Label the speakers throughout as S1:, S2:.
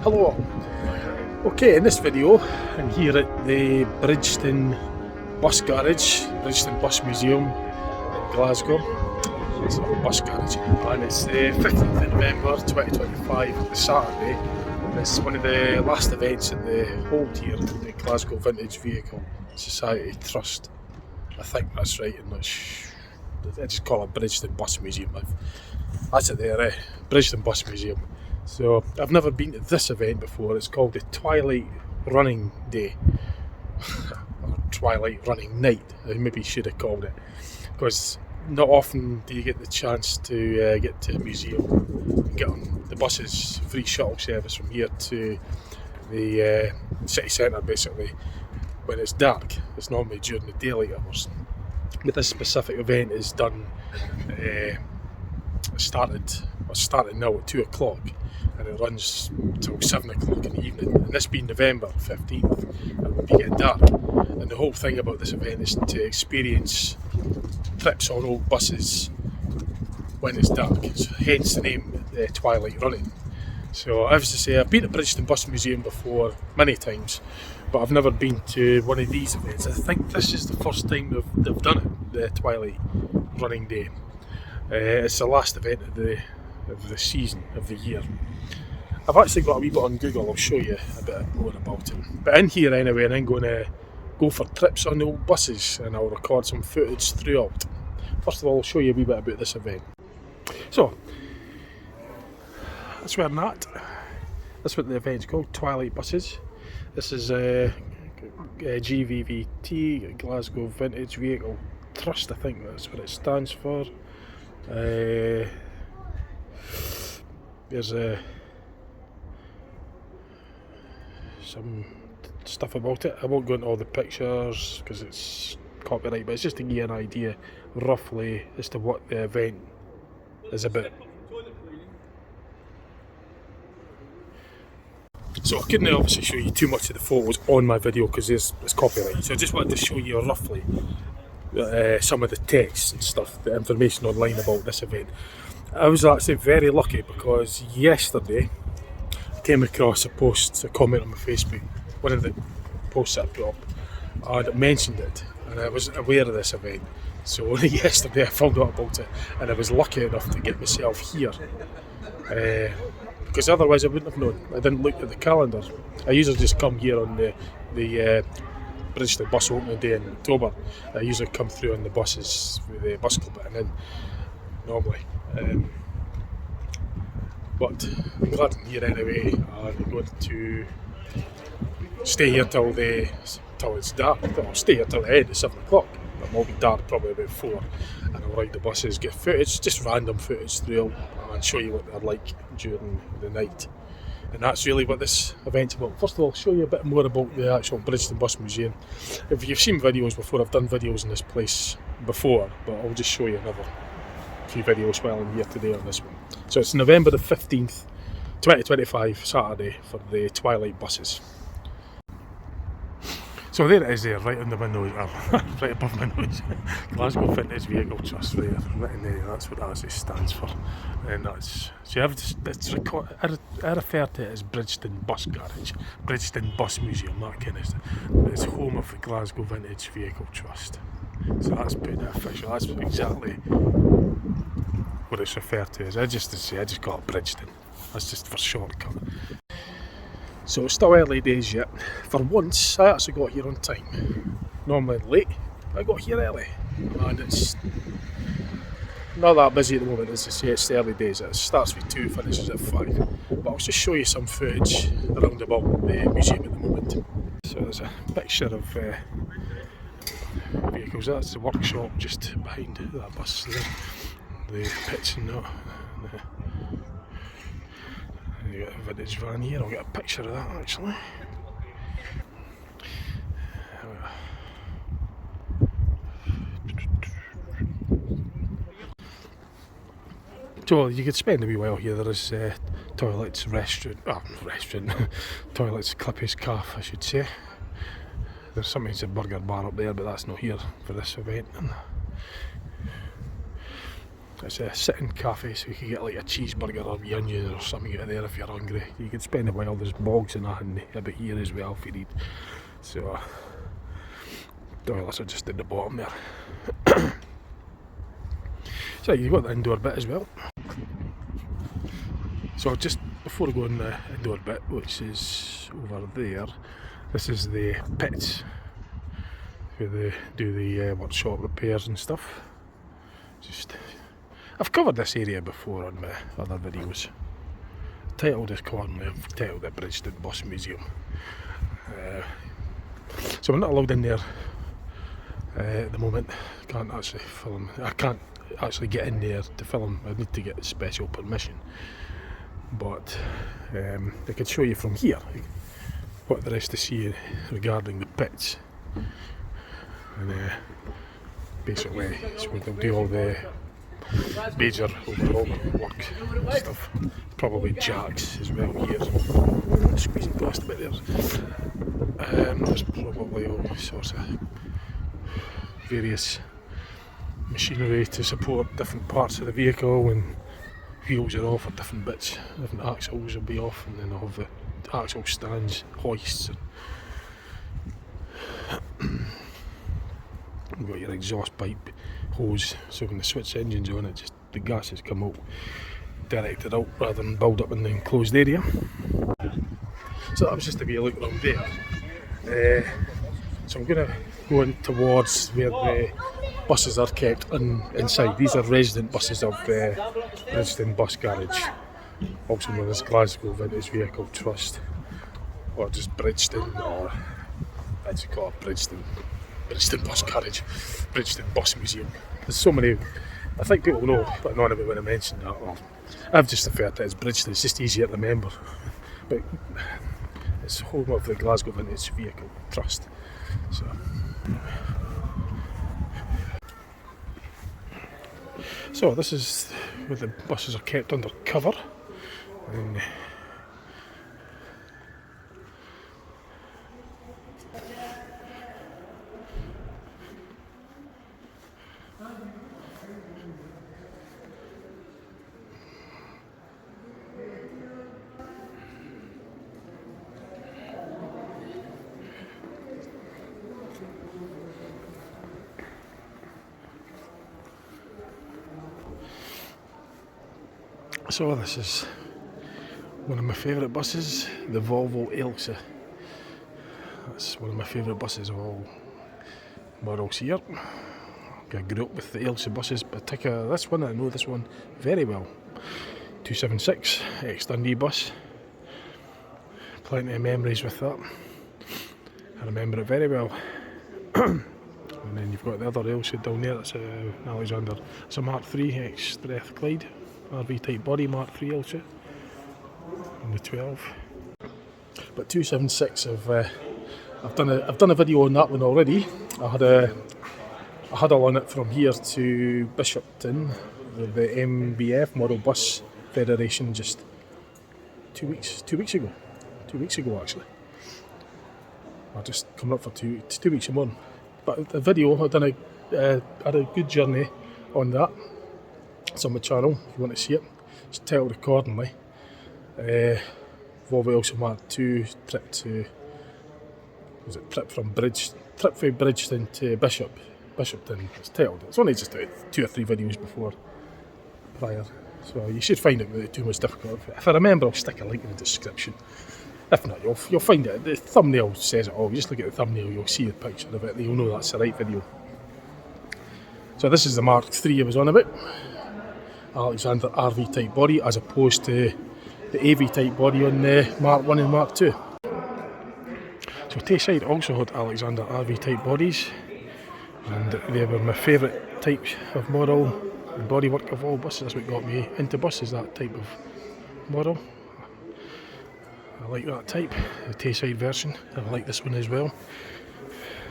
S1: Hello. Okay, in this video I'm here at the Bridgeton Bus Garage, Bridgeton Bus Museum in Glasgow. It's a bus garage and it's the 15th of November 2025, the Saturday. It's one of the last events that they hold here at the Glasgow Vintage Vehicle Society Trust. I think that's right, and I just call it Bridgeton Bus Museum. That's it there, Bridgeton Bus Museum. So I've never been to this event before. It's called the Twilight Running Day, or Twilight Running Night, I maybe should have called it, because not often do you get the chance to get to a museum and get on the buses, free shuttle service from here to the city centre basically when it's dark. It's normally during the daylight hours. But this specific event is done, started now at 2 o'clock and it runs till 7 o'clock in the evening. And this being November 15th, it will be getting dark. And the whole thing about this event is to experience trips on old buses when it's dark. So hence the name, Twilight Running. So as I say, I've been to Bridgeton Bus Museum before many times, but I've never been to one of these events. I think this is the first time they've done it, the Twilight Running Day. It's the last event of the season, of the year. I've actually got a wee bit on Google, I'll show you a bit more about it. But in here anyway, and I'm going to go for trips on the old buses and I'll record some footage throughout. First of all, I'll show you a wee bit about this event. So, that's where I'm at. That's what the event's called, Twilight Buses. This is GVVT, Glasgow Vintage Vehicle Trust, I think that's what it stands for. There's some stuff about it. I won't go into all the pictures because it's copyright, but it's just to give you an idea roughly as to what the event is about. So I couldn't obviously show you too much of the photos on my video because it's copyright, so I just wanted to show you roughly some of the text and stuff, the information online about this event. I was actually very lucky because yesterday I came across a comment on my Facebook, one of the posts I put up, and it mentioned it, and I was aware of this event. So only yesterday I found out about it, and I was lucky enough to get myself here. Because otherwise I wouldn't have known. I didn't look at the calendar. I usually just come here on the Bridgeton Bus Opening Day in October. I usually come through on the buses with the bus club and in normally. But I'm glad I'm here anyway. I'm going to stay here till it's dark. I'll stay here till the end at 7 o'clock. It will be dark probably about 4, and I'll ride the buses, get footage, just random footage throughout, and show you what they're like during the night. And that's really what this event's about. First of all, I'll show you a bit more about the actual Bridgeton Bus Museum. If you've seen videos before, I've done videos in this place before, but I'll just show you another few videos while I'm here today on this one. So it's November the 15th, 2025, Saturday, for the Twilight buses. So there it is there, right under my nose, right above my nose. Glasgow Vintage Vehicle Trust there, written there, that's what that actually stands for. And that's, so I refer to it as Bridgeton Bus Garage, Bridgeton Bus Museum, that kind of stuff. It's home of the Glasgow Vintage Vehicle Trust. So that's pretty official, that's exactly what it's referred to as. I just call it Bridgeton, that's just for shortcut. So it's still early days yet. For once, I actually got here on time. Normally late, I got here early. And it's not that busy at the moment, as I say, it's the early days. It starts with 2, finishes at 5. But I'll just show you some footage around about the museum at the moment. So there's a picture of vehicles. That's the workshop just behind that bus there. The pits and that. You got a vintage van here, I'll get a picture of that actually. So you could spend a wee while here. There is toilets, toilets, Clippy's Calf I should say. There's something that's a burger bar up there, but that's not here for this event. It's a sitting cafe, so you can get like a cheeseburger or the onion or something out of there if you're hungry. You can spend a while. There's bogs and that in about here as well if you need. So toilets are just at the bottom there. So you've got the indoor bit as well. So just before I go in the indoor bit, which is over there, this is the pits where they do the workshop repairs and stuff. I've covered this area before on my other videos. Titled this corner, I've titled it Bridgeton Bus Museum. So I'm not allowed in there at the moment. Can't actually film. I can't actually get in there to film. I need to get special permission. But I can show you from here what there is to see regarding the pits. And basically, so they'll do all the major overhaul work and stuff. Probably jacks as well here. Squeezing past a bit there. There's probably all sorts of various machinery to support different parts of the vehicle, and wheels are off at different bits. Different axles will be off, and then they'll have the axle stands, hoists. You've got your exhaust pipe hose, so when they switch engines on, the gases come out directed out rather than build up in the enclosed area. So that was just a wee look around there. So I'm going to go in towards where the buses are kept inside. These are resident buses of Bridgeton Bus Garage, also known as Glasgow Vintage Vehicle Trust, or just Bridgeton, or as you call it, Bridgeton Bus Garage, Bridgeton Bus Museum. There's so many, I think people know, but none of it when I mentioned that. Well, I've just referred to it as Bridgeton, it's just easier to remember. But it's home of the Glasgow Vintage Vehicle Trust. So this is where the buses are kept under cover. And so this is one of my favourite buses, the Volvo Ailsa. That's one of my favourite buses of all models here. I grew up with the Ailsa buses, particularly this one. I know this one very well. 276 ex-Dundee bus. Plenty of memories with that. I remember it very well. And then you've got the other Ailsa down there. That's an Alexander. It's a Mark III ex-Strathclyde. RV type body, Mark III Ailsa, and the 12. But 276, I've done a video on that one already. I had a huddle on it from here to Bishopton, the MBF Model Bus Federation, just 2 weeks ago actually. I just coming up for 2 weeks and more. But the video, I've done had a good journey on that. It's on my channel if you want to see it. It's titled accordingly. Volvo Ailsa Mark II trip from Bridgeton to Bishopton. It's titled. It's only just 2 or 3 videos before prior, so you should find it without too much difficult. If I remember, I'll stick a link in the description. If not, you'll find it. The thumbnail says it all. You just look at the thumbnail, you'll see the picture of it. You'll know that's the right video. So this is the Mark III I was on about. Alexander RV type body, as opposed to the AV type body on the Mark I and Mark II. So Tayside also had Alexander RV type bodies, and they were my favourite type of model and bodywork of all buses. That's what got me into buses, that type of model. I like that type, the Tayside version. I like this one as well.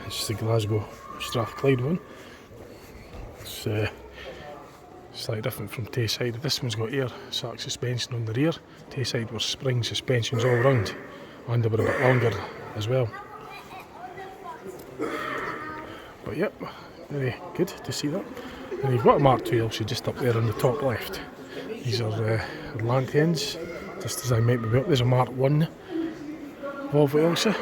S1: It's the Glasgow Strathclyde one. It's slightly different from Tayside. This one's got air sac suspension on the rear. Tayside were spring suspensions all round, and they were a bit longer as well. But yep, very good to see that. And you've got a Mark II Ailsa just up there on the top left. These are lanterns, just as I might be up. There's a Mark I Volvo Ailsa.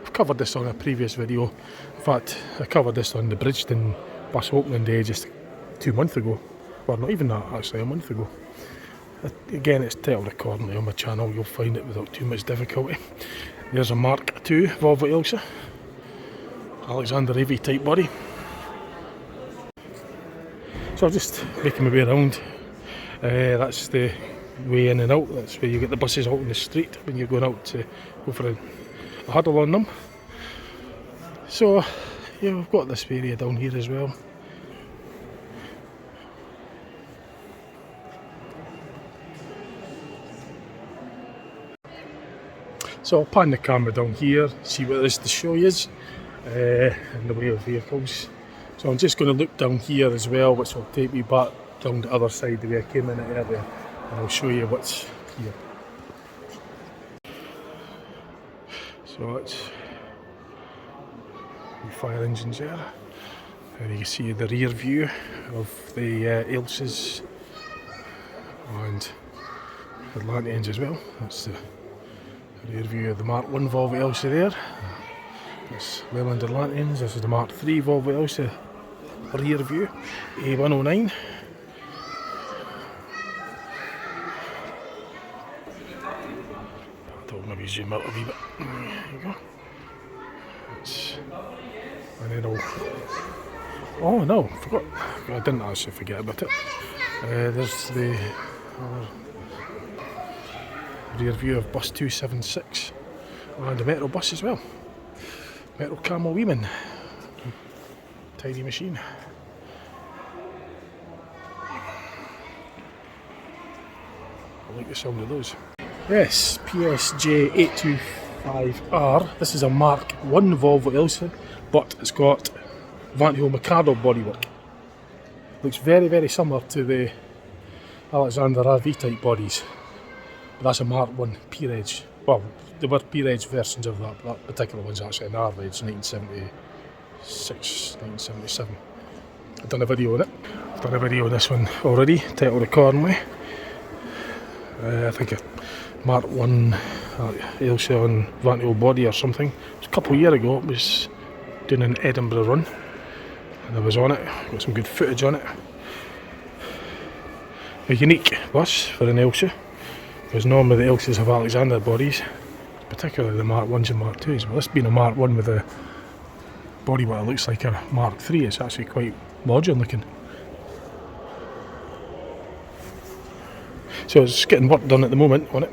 S1: I've covered this on a previous video. In fact, I covered this on the Bridgeton Bus opening day just 2 months ago. Well, not even that, actually, a month ago. Again, it's titled accordingly on my channel. You'll find it without too much difficulty. There's a Mark II Volvo Ailsa. Alexander AV type body. So I'm just making my way around. That's the way in and out. That's where you get the buses out on the street when you're going out to go for a huddle on them. So yeah, we've got this area down here as well. So I'll pan the camera down here, see what there is to show you in the way of vehicles. So I'm just going to look down here as well, which will take me back down the other side the way I came in earlier, and I'll show you what's here. So it's the fire engines there, and you can see the rear view of the Ailsas and the lanterns as well. That's the rear view of the Mark I Volvo Ailsa there. That's Leylander lanterns. This is the Mark III Volvo Ailsa rear view, A109. I'll maybe zoom out a wee bit. There you go. And then oh no, forgot. I didn't actually forget about it. There's the rear view of bus 276 and the Metro bus as well. Metro Camel Weeman. Tiny machine. I like the sound of those. Yes, PSJ 825R. This is a Mark I Volvo Ailsa, but it's got Van Hill Mikado bodywork. Looks very, very similar to the Alexander RV type bodies. But that's a Mark I P-Reg. Well, there were P-Reg versions of that, but that particular one's actually an R-Reg 1976, 1977. I've done a video on it. I've done a video on this one already, titled accordingly. I think a Mark I Ailsa on Van Hill body or something. It was a couple of years ago. It was doing an Edinburgh run, and I was on it. Got some good footage on it. A unique bus for an Ailsa, because normally the Ailsas have Alexander bodies, particularly the Mark I's and Mark II's. Well, this being a Mark I with a body what looks like a Mark III, it's actually quite modern looking. So it's getting work done at the moment on it.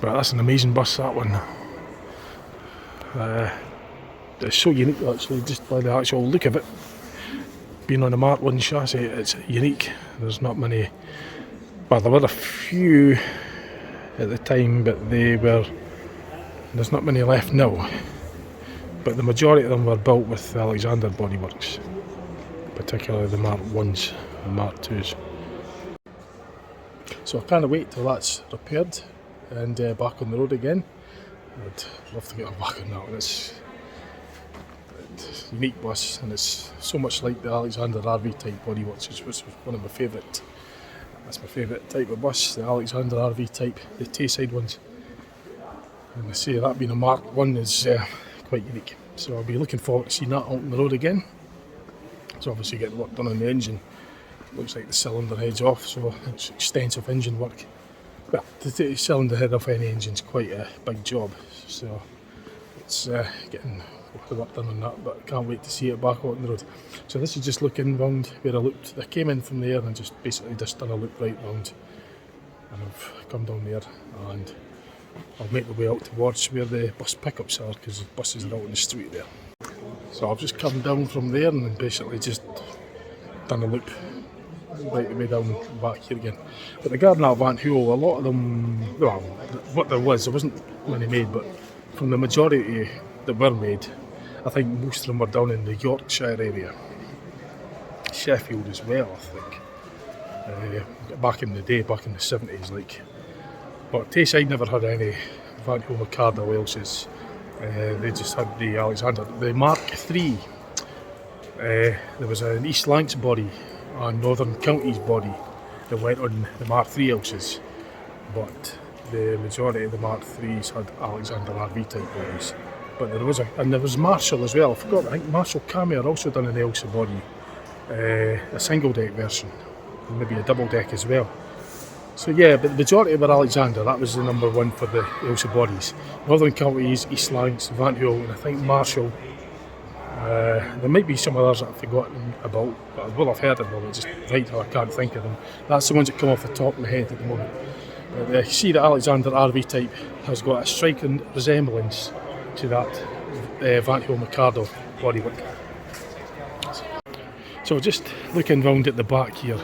S1: But that's an amazing bus, that one. It's so unique actually, just by the actual look of it. Being on a Mark I chassis, it's unique. There's not many, well, there were a few at the time, but there's not many left now. But the majority of them were built with Alexander bodyworks, particularly the Mark I's and Mark II's. So I can't wait till that's repaired and back on the road again. I'd love to get her back on that one. It's a unique bus, and it's so much like the Alexander RV type bodyworks, which was one of my favourite. That's my favourite type of bus, the Alexander RV type, the Tayside ones. And I say that being a Mark I is quite unique. So I'll be looking forward to seeing that out on the road again. It's obviously getting work done on the engine. Looks like the cylinder head's off, so it's extensive engine work. Well, to take the cylinder head off any engine's quite a big job, so it's getting the work done on that, but I can't wait to see it back out on the road. So this is just looking round where I looked. I came in from there and just basically just done a loop right round, and I've come down there and I'll make my way out towards where the bus pickups are, because the buses are out on the street there. So I've just come down from there and basically just done a loop right the way down back here again. But the Gardner Van Hool, a lot of them, well, what there wasn't many made, but from the majority that were made, I think most of them were down in the Yorkshire area. Sheffield as well, I think. Back in the day, back in the 70s, like. But Tayside never had any Van Hool Mikado Ailsas. They just had the Alexander. The Mark 3. There was an East Lancs body, a Northern Counties body that went on the Mark III houses, but the majority of the Mark IIIs had Alexander RV type bodies. But there was Marshall as well. I forgot, I think Marshall Cameo also done an Elsa body, a single deck version, and maybe a double deck as well. So yeah, but the majority were Alexander. That was the number 1 for the Elsa bodies. Northern Counties, East Lancs, Vanthoil, and I think Marshall. There might be some others that I've forgotten about, but I will have heard of them, it's just right now I can't think of them. That's the ones that come off the top of my head at the moment. But you see that Alexander RV type has got a striking resemblance to that Vanthoil Mercado bodywork. So just looking round at the back here,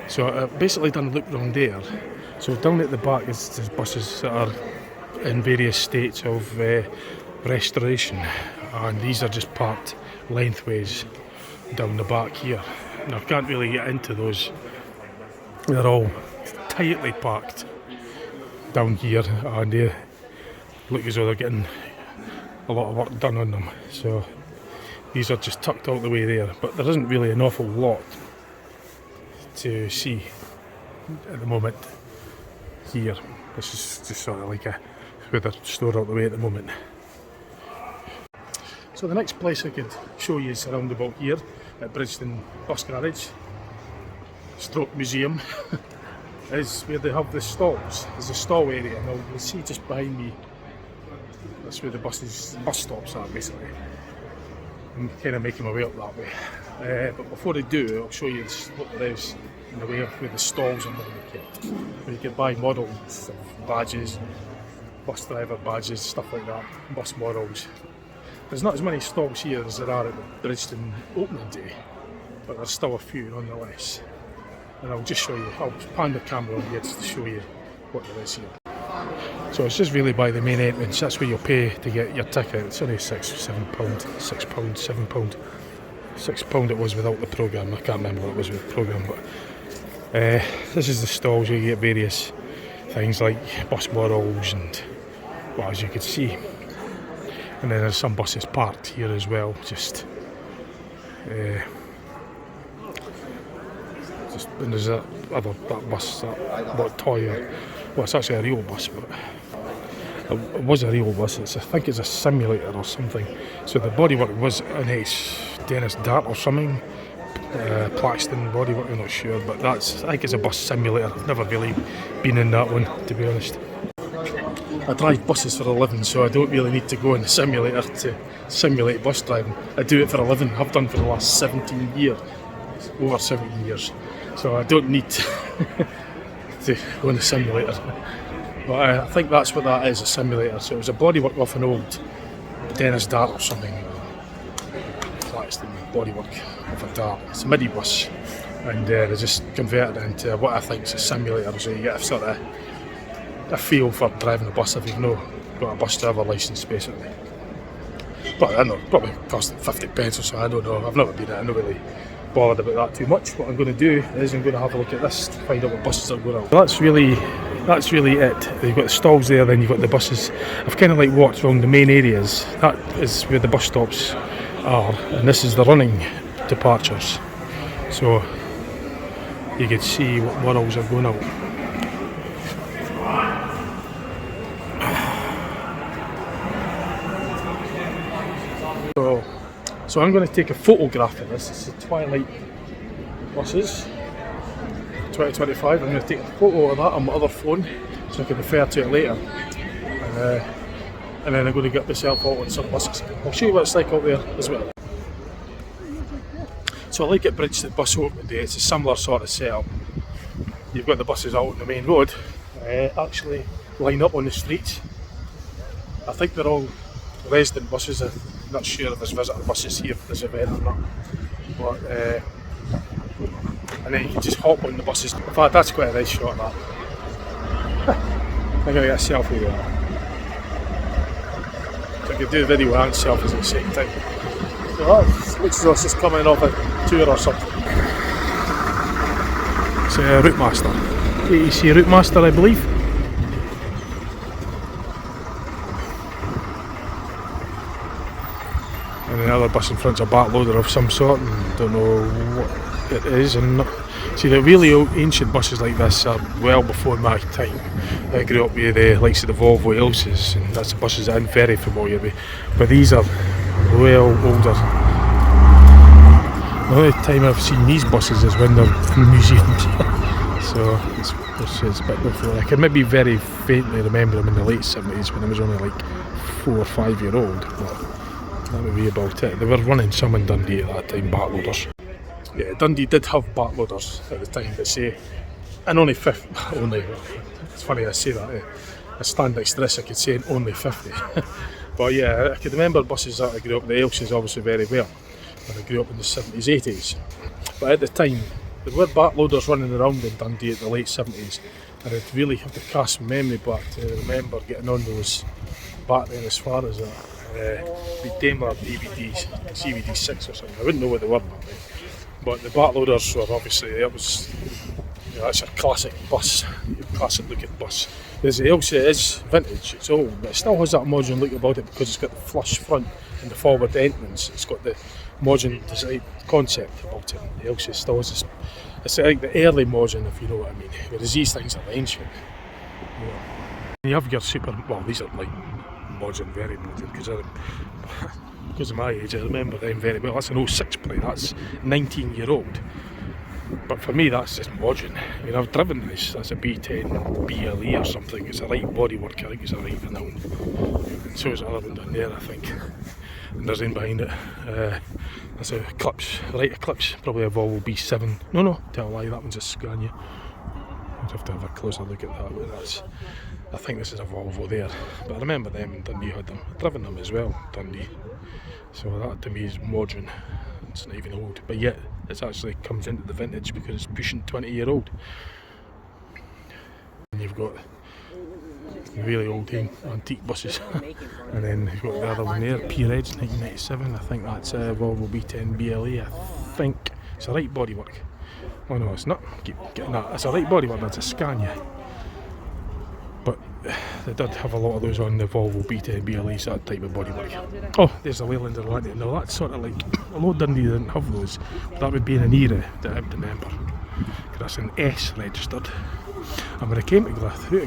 S1: so I've basically done a loop round there. So down at the back is there's buses that are in various states of restoration, and these are just parked lengthways down the back here. Now I can't really get into those, they're all tightly packed down here, and they look as though they're getting a lot of work done on them. So these are just tucked all the way there, but there isn't really an awful lot to see at the moment here. This is just sort of like where they're stored all the way at the moment. So the next place I could show you is around about here at Bridgeton Bus Garage, stroke museum, is where they have the stalls. There's a stall area. Now you'll see just behind me, that's where the bus stops are basically. I'm kind of making my way up that way. But before I do, I'll show you what there is in the way of where the stalls are kept. Where you can buy models, badges, bus driver badges, stuff like that, bus models. There's not as many stalls here as there are at the Bridgeton opening day, but there's still a few nonetheless. And I'll just show you, I'll pan the camera on here just to show you what there is here. So it's just really by the main entrance, that's where you'll pay to get your ticket. It's only £6 or £7, £6 it was without the programme. I can't remember what it was with the programme, but this is the stalls where you get various things like bus models and, well, as you can see. And then there's some buses parked here as well, and there's that bus, that toy, well it's actually a real bus, but it was a real bus. I think it's a simulator or something. So the bodywork was an Dennis Dart or something, Plaxton bodywork, I'm not sure, but I think it's a bus simulator. I've never really been in that one, to be honest. I drive buses for a living, so I don't really need to go in the simulator to simulate bus driving. I do it for a living, I've done for the last 17 years, over 17 years. So I don't need to go in the simulator. But I think that's what that is, a simulator. So it was a bodywork off an old Dennis Dart or something. Plaxton bodywork of a Dart. It's a midi bus, and they just converted it into what I think is a simulator, so you get a sort of a feel for driving a bus if you've not got a bus driver licence basically. But I don't know, probably cost 50p or so, I don't know, I've never been there, I'm not really bothered about that too much. What I'm going to do is I'm going to have a look at this to find out what buses are going out. That's really it. You've got the stalls there, then you've got the buses. I've kind of like walked around the main areas. That is where the bus stops are, and this is the running departures. So you can see what models are going out. So I'm going to take a photograph of this. It's the Twilight buses, 2025. I'm going to take a photo of that on my other phone so I can refer to it later. And then I'm going to get myself out on some buses. I'll show you what it's like out there as well. So like at Bridgeton Bus Opening Day, it's a similar sort of setup. You've got the buses out on the main road, actually line up on the streets. I think they're all resident buses. I'm not sure if there's visitor buses here for this event or not. But, and then you can just hop on the buses. In fact, that's quite a nice shot, that. I'm going to get a selfie there. So I could do a video and selfies at the same time. So that looks as though it's just coming off a tour or something. It's a Route Master. AEC Route Master, I believe. And and the other bus in front's a backloader of some sort, and don't know what it is. And see, the really old ancient buses like this are well before my time. I grew up with the likes of the Volvo Elses, and that's the buses that I'm very familiar with. But these are well older. The only time I've seen these buses is when they're from museums. So it's a bit before. I can maybe very faintly remember them in the late 70s when I was only like 4 or 5 year old. But that would be about it. They were running some in Dundee at that time, backloaders. Yeah, Dundee did have backloaders at the time, but say, and only 50, only, it's funny I say that, I stand next to this, I could say only 50. But yeah, I could remember buses that I grew up, the Elses obviously very well, when I grew up in the 70s, 80s. But at the time, there were backloaders running around in Dundee at the late 70s, and I'd really have to cast my memory back to remember getting on those back then as far as the Daimler DVDs, CVD6 or something. I wouldn't know what they were back then. But the backloaders were obviously, it was, you know, that's a classic bus, classic looking bus. There's the Elsa is vintage, it's old, but it still has that modern look about it because it's got the flush front and the forward entrance. It's got the modern design concept about it. The Elsa still has this, it's like the early modern, if you know what I mean. Whereas these things are ancient. You know. You have your super, well, these are like modern, very modern, because of my age, I remember them very well. That's an 06 plate, that's 19-year-old. But for me, that's just modern. I mean, I've driven this, that's a B10 BLE or something. It's a right bodywork, I think it's a right renowned. And so is the other one down there, I think. And there's in behind it. That's a Eclipse, right Eclipse, probably a Volvo B7. No, tell a lie, that one's a Scania. I'd have to have a closer look at that, but that's, I think this is a Volvo there. But I remember them in Dundee had them. I've driven them as well, Dundee. So that to me is modern. It's not even old, but yet it actually comes into the vintage because it's pushing 20-year-old. And you've got really old antique buses. And then you've got the other one there, P-Reds 1997. I think that's a Volvo B10 BLE. I think it's a right bodywork. Oh no, it's not. Keep getting that. It's a right bodywork. That's a Scania. But they did have a lot of those on the Volvo B10 BLEs, that type of bodywork. Oh, there's a Leyland Atlantic. Now that's sort of like, although Dundee didn't have those, that would be in an era that I would remember. That's an S registered. And when I came to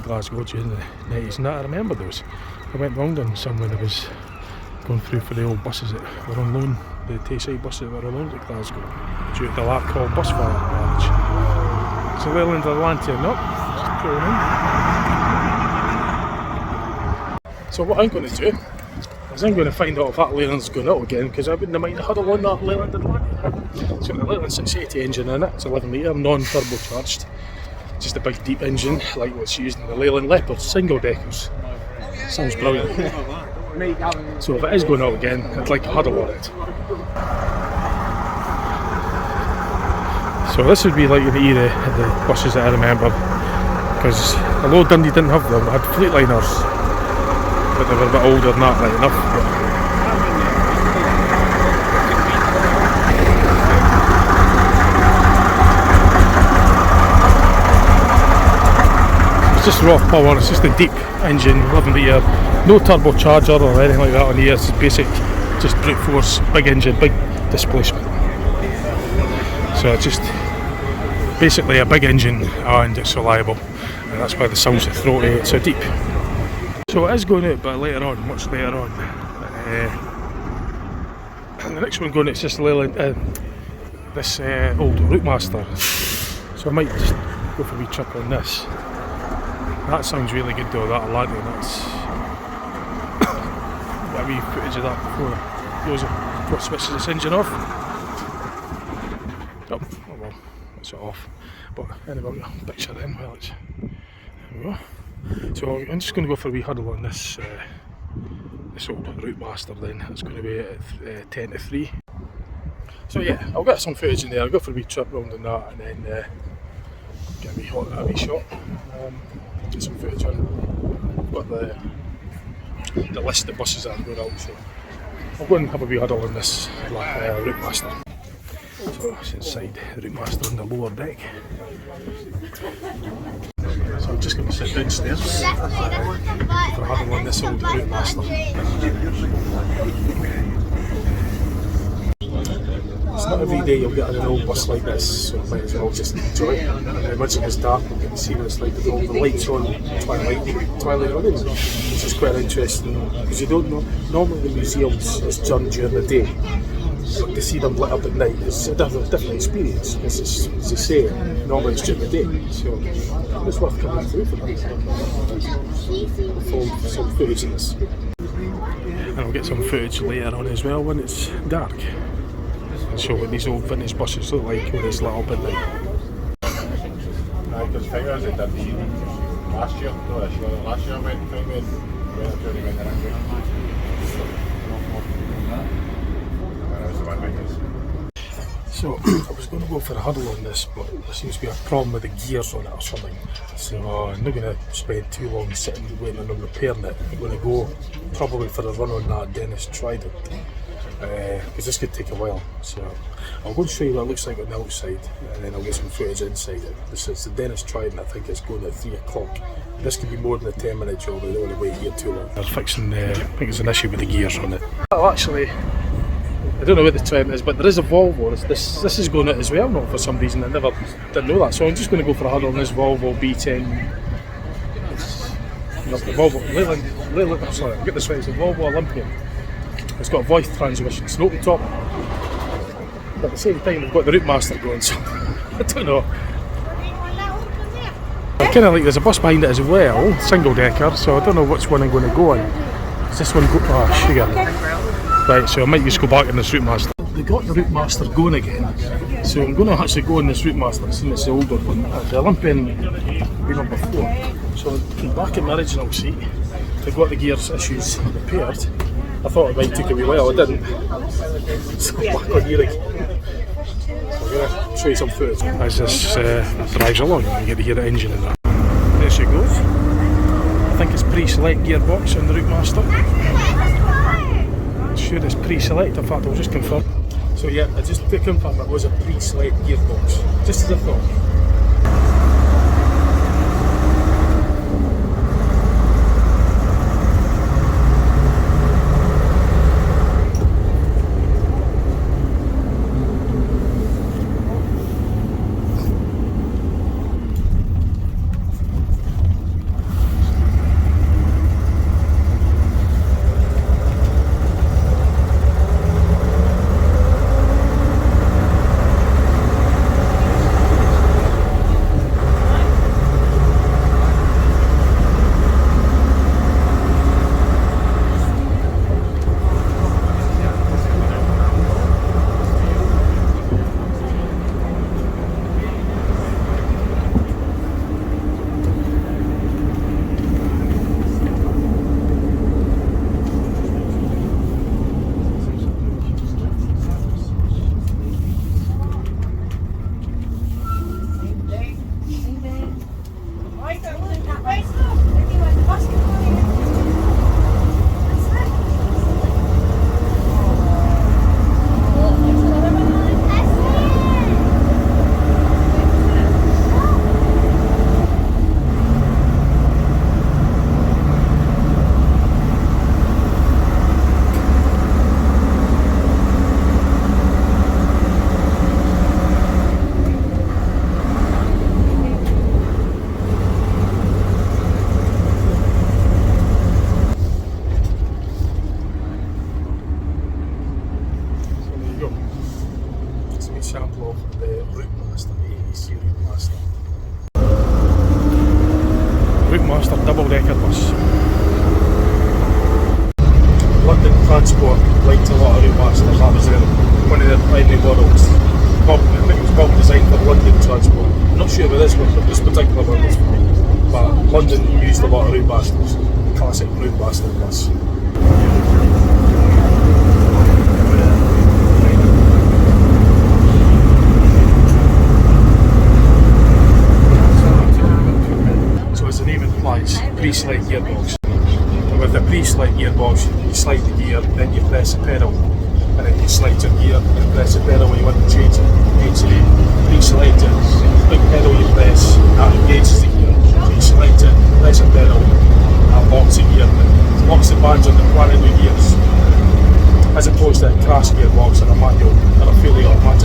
S1: Glasgow during the 90s and that, I remember those. I went round on some when I was going through for the old buses that were on loan, the Tayside buses that were on loan at Glasgow, due to the Larkhall bus fire garage. So Leyland Atlantic, no, just pulling in. So what I'm going to do is I'm going to find out if that Leyland's going out again, because I wouldn't mind a huddle on that Leyland Atlantic. It's got the Leyland 680 engine in it, it's 11 litre, non-turbocharged. Just a big deep engine like what's used in the Leyland Leopard single deckers. Sounds brilliant. So if it is going out again, I'd like a huddle on it. So this would be like in the era of the buses that I remember, because although Dundee didn't have them, I had Fleetliners. But they were a bit older than that, right enough. It's just raw power, it's just a deep engine, 11 litre, no turbocharger or anything like that on here. It's basic, just brute force, big engine, big displacement. So it's just basically a big engine and it's reliable, and that's why the sound's so throaty, it's so deep. So it is going out, but later on, much later on. And the next one going out is just Leyland, this old Routemaster. So I might just go for a wee trip on this. That sounds really good though, that Atlantic. That's a wee footage of that before it goes off, before it switches its engine off. Oh well, it's off. But anyway, I'll picture it in while it's. There we go. So I'm just going to go for a wee huddle on this this old Routemaster then. It's going to be at 10 to 3. So yeah, I'll get some footage in there, I'll go for a wee trip round on that and then get a wee shot. Get some footage on. I've got the list of buses that I'm going out, so I'll go and have a wee huddle on this Routemaster. So it's inside the Routemaster on the lower deck. So I'm just going to sit downstairs for a huddle on this old Routemaster. it's not every day you'll get on an old bus like this, so might as well just enjoy it. And once it gets dark, you can see what it's like with all the lights on, Twilight running, which is quite interesting because you don't know. Normally the museums is done during the day, but to see them lit up at night is a different experience. Because as you say, normally it's during the day, so it's worth coming through for that. Some footage of this. And I'll get some footage later on as well when it's dark. And show what these old vintage buses look like when it's lit up at night.
S2: Because figures it did the last year, no this year, last year I went to went around.
S1: So I was going to go for a huddle on this, but there seems to be a problem with the gears on it or something. So I'm not going to spend too long sitting waiting on them repairing it. I'm going to go probably for a run on that Dennis Trident, because this could take a while. So I'll go and show you what it looks like on the outside, and then I'll get some footage inside it. This is the Dennis Trident. I think it's going at 3 o'clock. This could be more than a 10-minute job. I don't want to wait here too long. They're fixing, I think there's an issue with the gears on it. Well, actually, I don't know what the trend is, but there is a Volvo. This is going out as well, not for some reason. I didn't know that. So I'm just going to go for a huddle on this Volvo B10. The Volvo Leyland, sorry, I'll get this right. It's a Volvo Olympian. It's got a voice transmission. It's an open top, but at the same time we've got the Routemaster going. So I don't know. I kind of like there's a bus behind it as well, single decker. So I don't know which one I'm going to go on. Is this one go? Oh, sugar. Right, so I might just go back in this Routemaster. They got the Routemaster going again, so I'm going to actually go in this Routemaster, seeing it's the older one. The Olympian been on before, so I'm back in my original seat. They got the gears issues repaired. I thought it might take a wee while, I didn't. So I'm back on here again. So I'm going to show you some footage as this drives along. You get to hear the engine in that. There she goes. I think it's pre-select gearbox on the Routemaster. Sure it's pre-select, in fact I'll just confirm. So yeah, I just to confirm it was a pre-select gearbox, just as I thought. Sample of the Routemaster, the ABC Routemaster. Routemaster double-decker bus. London Transport liked a lot of Routmasters. That was one of their primary models. I think it was probably designed for London Transport. I'm not sure about this one, but this particular one was for me. But London used a lot of Routmasters. Classic Routmaster bus. Pre-select gearbox. And with the pre-select gearbox, you slide the gear, then you press the pedal, and then you slide your gear and press the pedal when you want to change it. So you pre-select it, big pedal you press, that engages the gear. So you select it, press the pedal, that locks the gear, and locks the bands on the planet with gears. As opposed to a crash gearbox or a manual or a fully automatic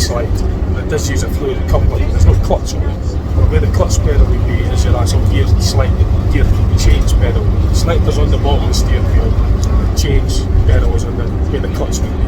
S1: select, but it does use a fluid coupling. There's no clutch on it. But where the clutch pedal would be is your actual gear select, gear change pedal. Selectors on the bottom of the steering wheel, change pedals and then where the clutch would be.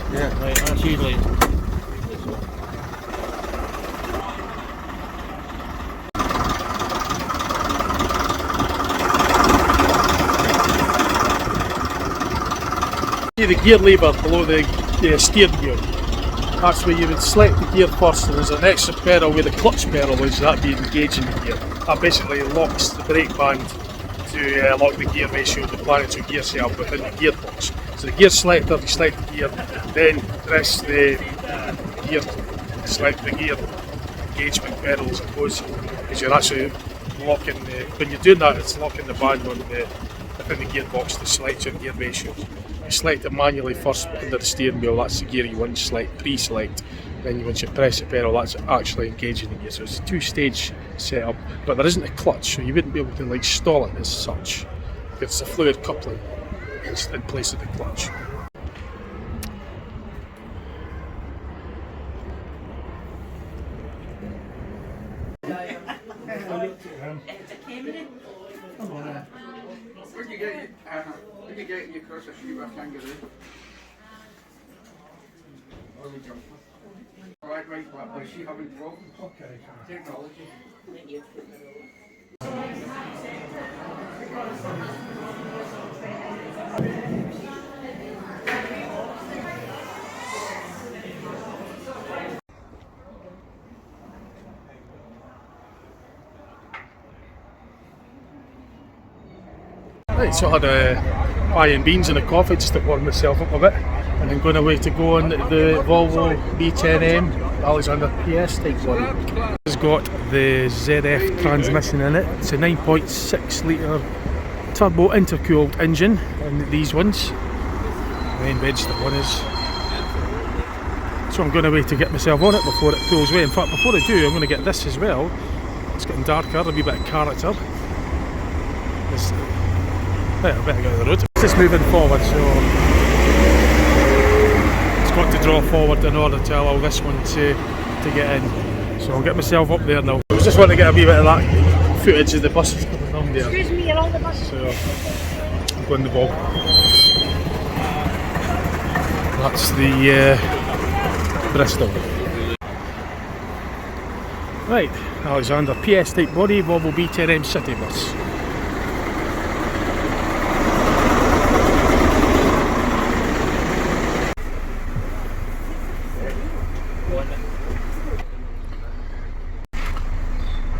S3: Yeah, right, that's usually.
S1: The gear lever below the steering gear. That's where you would select the gear first, and there's an extra pedal where the clutch pedal is, that being engaging the gear. That basically locks the brake band to lock the gear ratio of the planetary gear setup within the gearbox. So the gear selector, you select the gear, then press the gear, select the gear engagement pedal, I suppose, because you're actually locking the, when you're doing that, it's locking the band on the, within the gearbox to select your gear ratios. You select it manually first under the steering wheel, that's the gear you want to select, pre-select. Then once you press the pedal, that's actually engaging the gear. So it's a two-stage setup, but there isn't a clutch, so you wouldn't be able to like stall it as such. It's a fluid coupling in place of the clutch.
S4: Where'd you get your cross a shoe with kangaroo? Right, but was she having problems? Okay. Technology.
S1: Right, so I had a pie and beans and a coffee just to warm myself up a bit, and then going away to go on the Volvo B10M Alexander PS type one. It's got the ZF transmission in it. It's a 9.6 litre turbo intercooled engine, and these ones, main registered one is. So I'm going away to get myself on it before it pulls away. In fact, before I do, I'm going to get this as well. It's getting darker, a wee bit of character. Right, I better get out of the road. It's just moving forward, so it's got to draw forward in order to allow this one to get in. So I'll get myself up there now. I just want to get a wee bit of that footage of the buses coming on there.
S5: Excuse me, you're on the bus.
S1: So I'm going the ball. That's the Bristol. Right, Alexander PS type body, Volvo B10M city bus.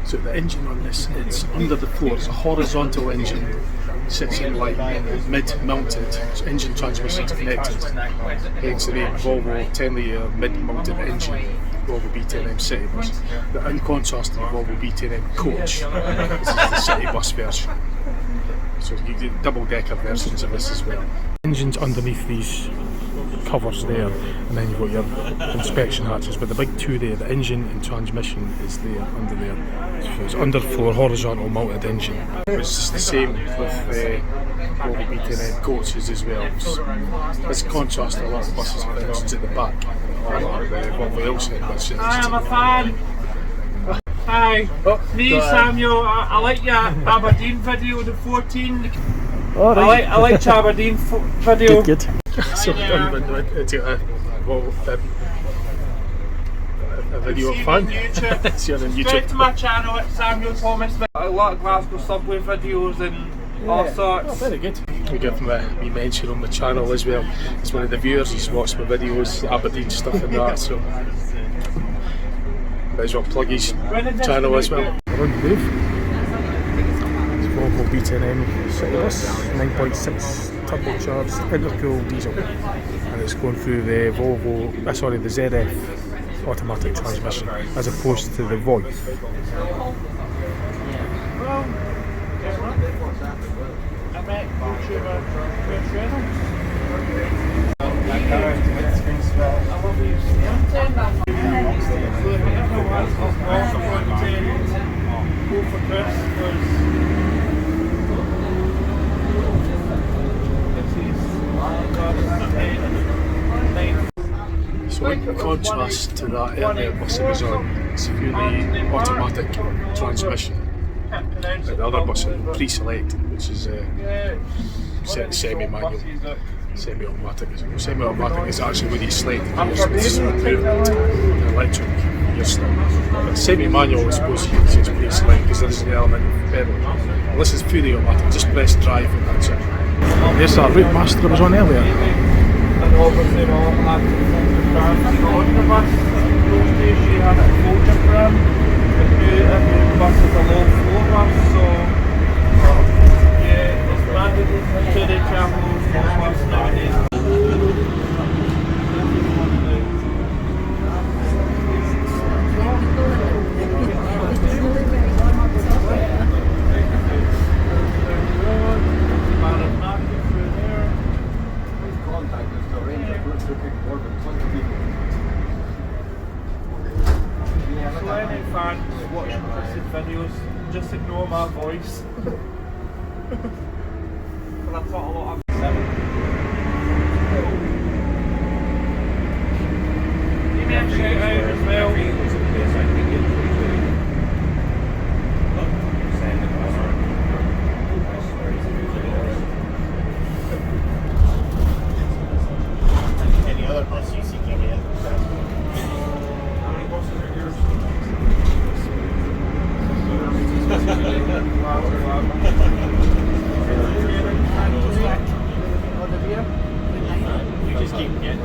S1: So the engine on this, it's under the floor, it's a horizontal engine, sits in like mid-mounted, so engine transmission's connected, hence the name Volvo 10 litre mid-mounted engine, Volvo B10M city bus. But in contrast to the Volvo B10M coach, this is the city bus version. So you get double-decker versions of this as well. Engine's underneath these covers there, and then you've got your inspection hatches, but the big two there, the engine and transmission, is there under there. So it's under floor horizontal mounted engine. It's the same with Volvo B10N coaches as well. It's contrast to a lot of buses with engines at the back. Volvo L-set, which is
S3: Hi, I'm a fan. Hi, me Samuel. I like your Aberdeen video, the 14.
S1: Alright.
S3: I like your Aberdeen video.
S1: Good. So into a video of fun. See you on YouTube.
S3: Subscribe to my channel at Samuel Thomas. A lot of Glasgow subway videos and all sorts.
S1: Oh, very good. We give him a wee mention on the channel as well. He's one of the viewers, he's watched my videos, Aberdeen stuff and that, so might as well plug his channel as well. We're on the move. It's Volvo B10M City Bus, 9.6 turbocharged intercooled diesel, and it's going through the the ZF automatic transmission as opposed to the VoIP.
S3: I met YouTuber Bridgeton. I love you. Go for Chris
S1: So in contrast to that earlier bus that was on, it's purely automatic transmission. The other bus is pre-select, which is semi-manual, semi-automatic. Semi-automatic is actually when you select the gears, the electric gear still. But semi-manual, I suppose you can say it's pre-select because there is an element of pedal. Well, this is fully automatic, just press drive and that's it. There's that route master I was on earlier.
S3: And obviously all had to on the bus. Those days she had a folder for him. Every bus is a low floor bus, so yeah, it's branded to the travel bus nowadays. So any fans watching Chris's videos, just ignore my voice. But I've got a lot of 7. Give me a shout out as well.
S2: Any other bus you see can get?
S3: How many buses are yours?
S2: You just keep getting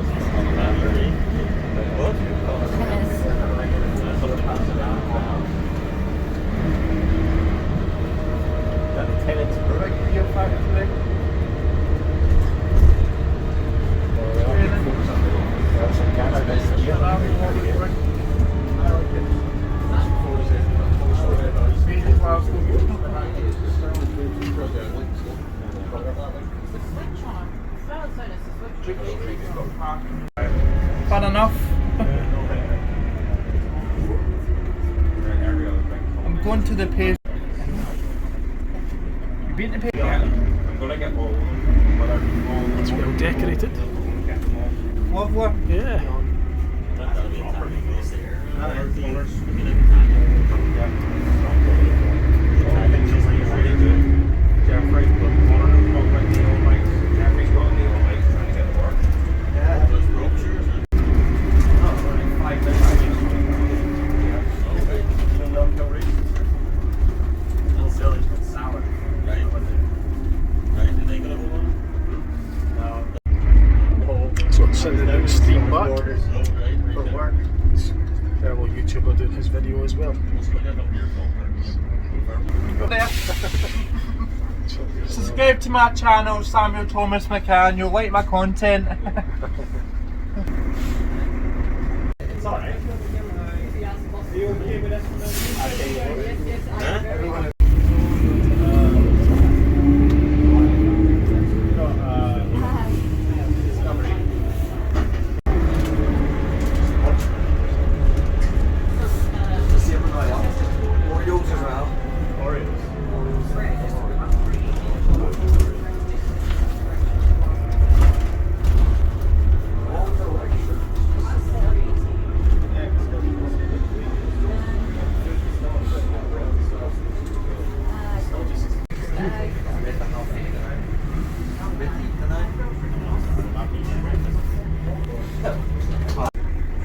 S2: Got the tenants perfect for your fire today.
S3: Fun enough. I'm going to the page. You been to the page?
S2: I'm gonna get all
S1: It's well decorated.
S3: Lovely.
S1: Yeah. So it's sitting in the stream back. Fellow YouTuber doing his video as well.
S3: Subscribe to my channel, Samuel Thomas McCann. You'll like my content.
S2: It's alright.
S3: Are you okay with this one?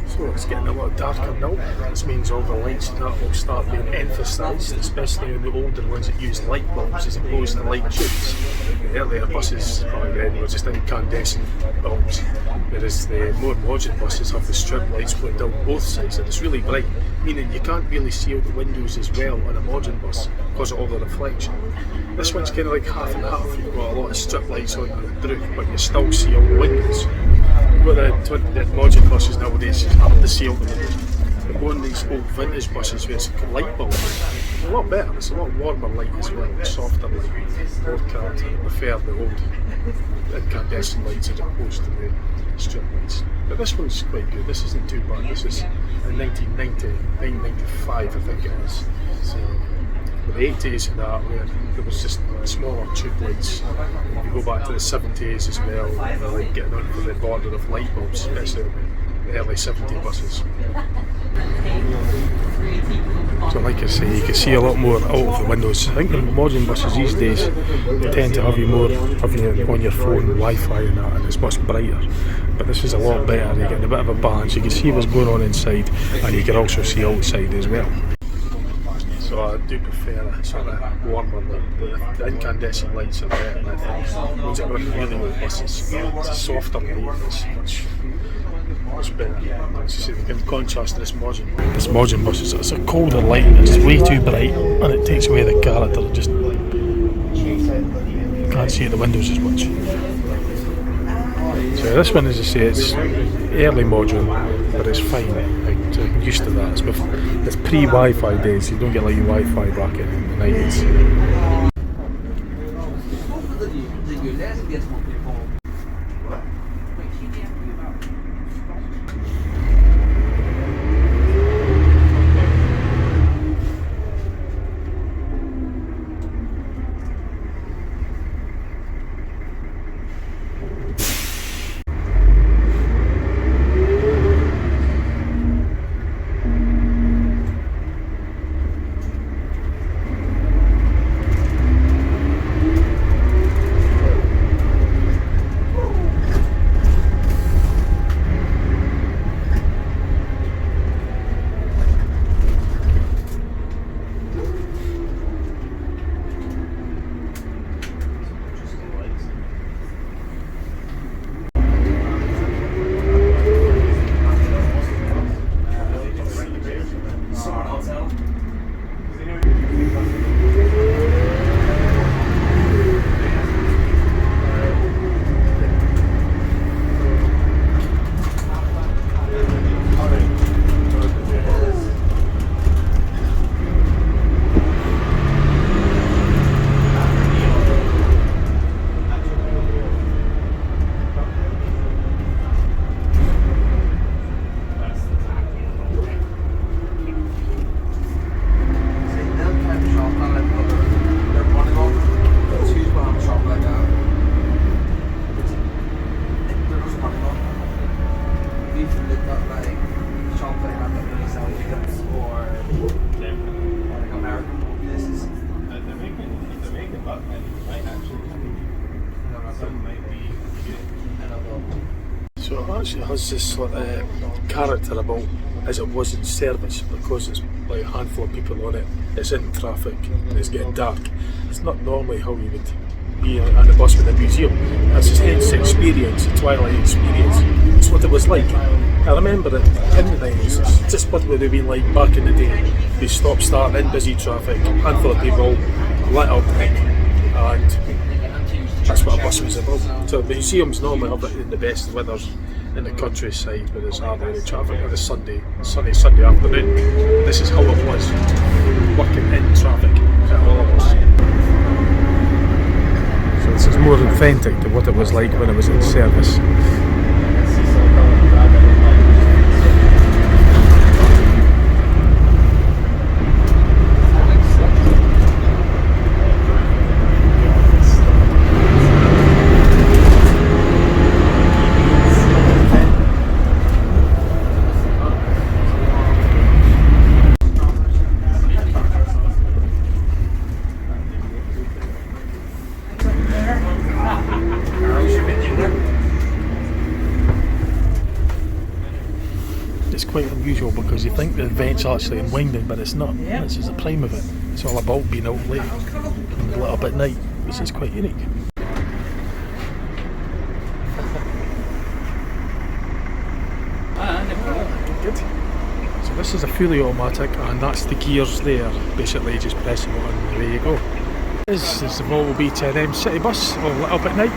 S1: So it's getting a lot darker now. This means all the lights and that will start being emphasised, especially on the older ones that use light bulbs as opposed to light tubes. The earlier buses back then were just incandescent bulbs, whereas the more modern buses have the strip lights going down both sides and it's really bright, meaning you can't really see out the windows as well on a modern bus because of all the reflection. This one's kind of like half and half. You've got a lot of strip lights on the roof, but you still see all the windows. You've got the modern buses nowadays, you have to see all the windows. But going these old vintage buses where it's light bulbs, it's a lot better, it's a lot warmer light as well, softer light, more character. I prefer the old incandescent lights as opposed to the strip lights. But this one's quite good, this isn't too bad, this is in 1995 I think it is. So, with the 80s and that, where there was just smaller tube lights. If you go back to the 70s as well, they're like getting onto the border of light bulbs, especially the early 70 buses. So like I say, you can see a lot more out of the windows. I think the modern buses these days tend to have you on your phone, Wi-Fi and that, and it's much brighter. But this is a lot better, you're getting a bit of a balance. You can see what's going on inside and you can also see outside as well. So I do prefer a sort of warmer light. The incandescent lights are better, I think. Ones that run really old buses. It's a softer light, it's much better. As you see, we can contrast this modern bus. It's a colder light, it's way too bright, and it takes away the character. Just can't see at the windows as much. So this one, as I say, it's early modern, but it's fine. I'm used to that. It's pre-Wi-Fi days. You don't get like your Wi-Fi back in the 90s. So it actually has this sort of character about as it was in service, because it's like a handful of people on it, it's in traffic and it's getting dark. It's not normally how you would be on a bus with a museum. That's hence the experience, the Twilight experience. It's what it was like. I remember it in the 90s, it's just what it would have been like back in the day. You stop start in busy traffic, handful of people, lit up, and that's what a bus was about. So museums normally have it in the best weathers in the countryside where there's hardly any traffic on a sunny Sunday afternoon. This is how it was, working in traffic at all of us. So this is more authentic to what it was like when it was in service. unusual because you think the event's actually in winding, but it's not. This is the prime of it. It's all about being out late and lit up at night, which is quite unique. Good. So this is a fully automatic, and that's the gears there. Basically, you just press the button and away you go. This is the Volvo B10M city bus, all lit up at night.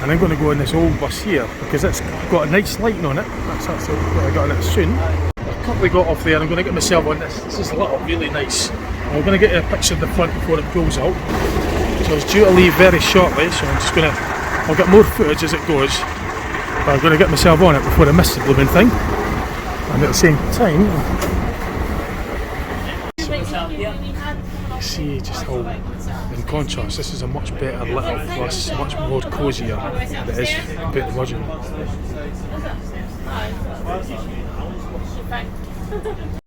S1: And I'm going to go in this old bus here because it's got a nice lighting on it. That's actually what I got on it soon. I've currently got off there. I'm going to get myself on this. This is lit up really nice. I'm going to get a picture of the front before it pulls out. So it's due to leave very shortly, so I'm just going to, I'll get more footage as it goes, but I'm going to get myself on it before I miss the blooming thing. And at the same time, you see just how, in contrast, this is a much better lit up bus, much more cosier than it is compared to the original.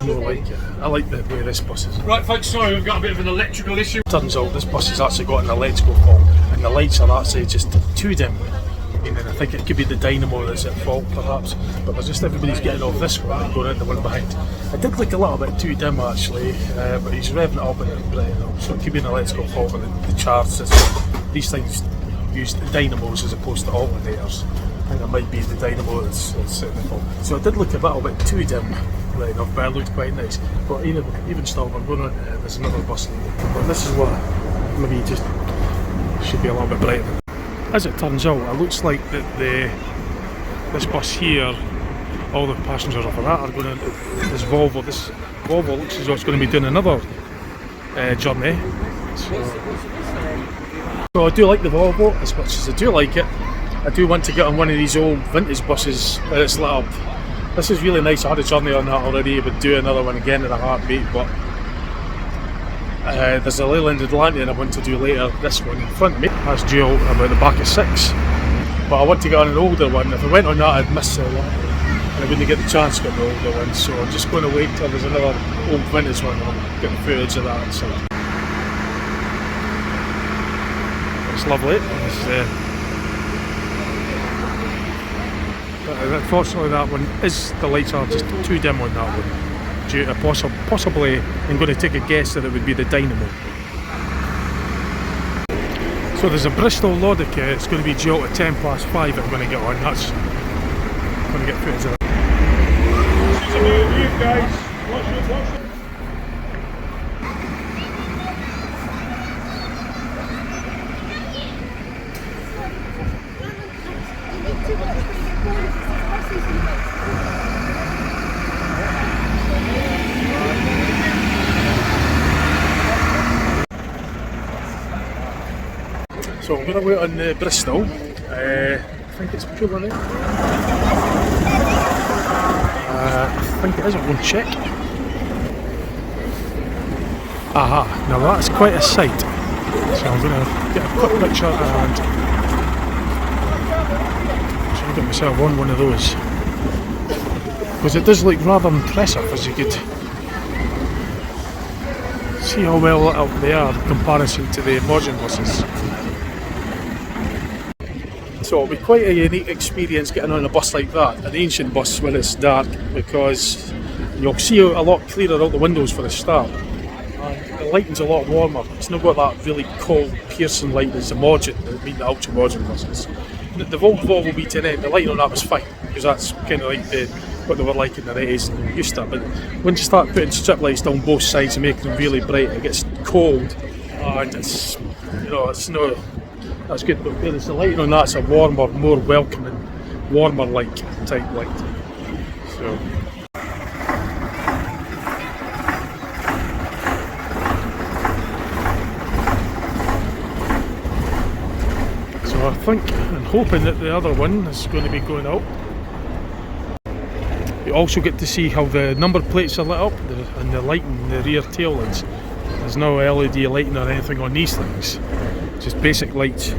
S1: I like it. I like the way this bus is.
S5: Right folks, sorry we've got a bit of an electrical issue.
S1: Turns out this bus has actually got an electrical fault and the lights are actually just too dim. And I think it could be the dynamo that's at fault perhaps, but there's just everybody's getting off this one and going into the one behind. It did look a little bit too dim actually, but he's revving it up and it's bright enough, so it could be an electrical fault with the charge system. These things use dynamos as opposed to alternators. I think it might be the dynamo that's setting the fault. So it did look a little bit too dim, right enough, but it looked quite nice. But even still, we're going on, there's another bus there. But this is what maybe just should be a little bit brighter. As it turns out, it looks like that this bus here, all the passengers off of that are going into this Volvo. This Volvo looks as though it's going to be doing another journey. So I do like the Volvo as much as I do like it. I do want to get on one of these old vintage buses that it's lit up. This is really nice. I had a journey on that already. I would do another one again in a heartbeat, but there's a Leyland Atlantean I want to do later. This one in front of me has due out about the back of 6, but I want to get on an older one. If I went on that I'd miss a lot and I wouldn't get the chance to get the older one, so I'm just going to wait till there's another old vintage one and I'll get the footage of that. So it's lovely. But unfortunately that one the lights are just too dim on that one, due to possibly, I'm going to take a guess that it would be the dynamo. So there's a Bristol Lodica, it's going to be due out at 5:10 I'm going to get on. That's going to get footage of that.
S5: This is a new view guys, watch it.
S1: So I'm going to wait on Bristol. I think it's pulling in. I think it is. I won't check. Aha, now that's quite a sight. So I'm going to get a quick picture and try and get myself on one of those. Because it does look rather impressive, as you could see how well lit up they are in comparison to the modern buses. So it'll be quite a unique experience getting on a bus like that, an ancient bus when it's dark, because you'll see a lot clearer out the windows for a start. And the lighting's a lot warmer. It's not got that really cold, piercing light as the modern, the ultra modern buses. The Volvo B10M, the lighting on that was fine, because that's kind of like what they were like in the 80s and you're used to it. But when you start putting strip lights down both sides and making them really bright, it gets cold, and it's no. That's good, but whereas the lighting on that's a warmer, more welcoming, warmer like type light. So I think and hoping that the other one is going to be going out. You also get to see how the number plates are lit up and the lighting, the rear tail lights. There's no LED lighting or anything on these things. Just basic lights.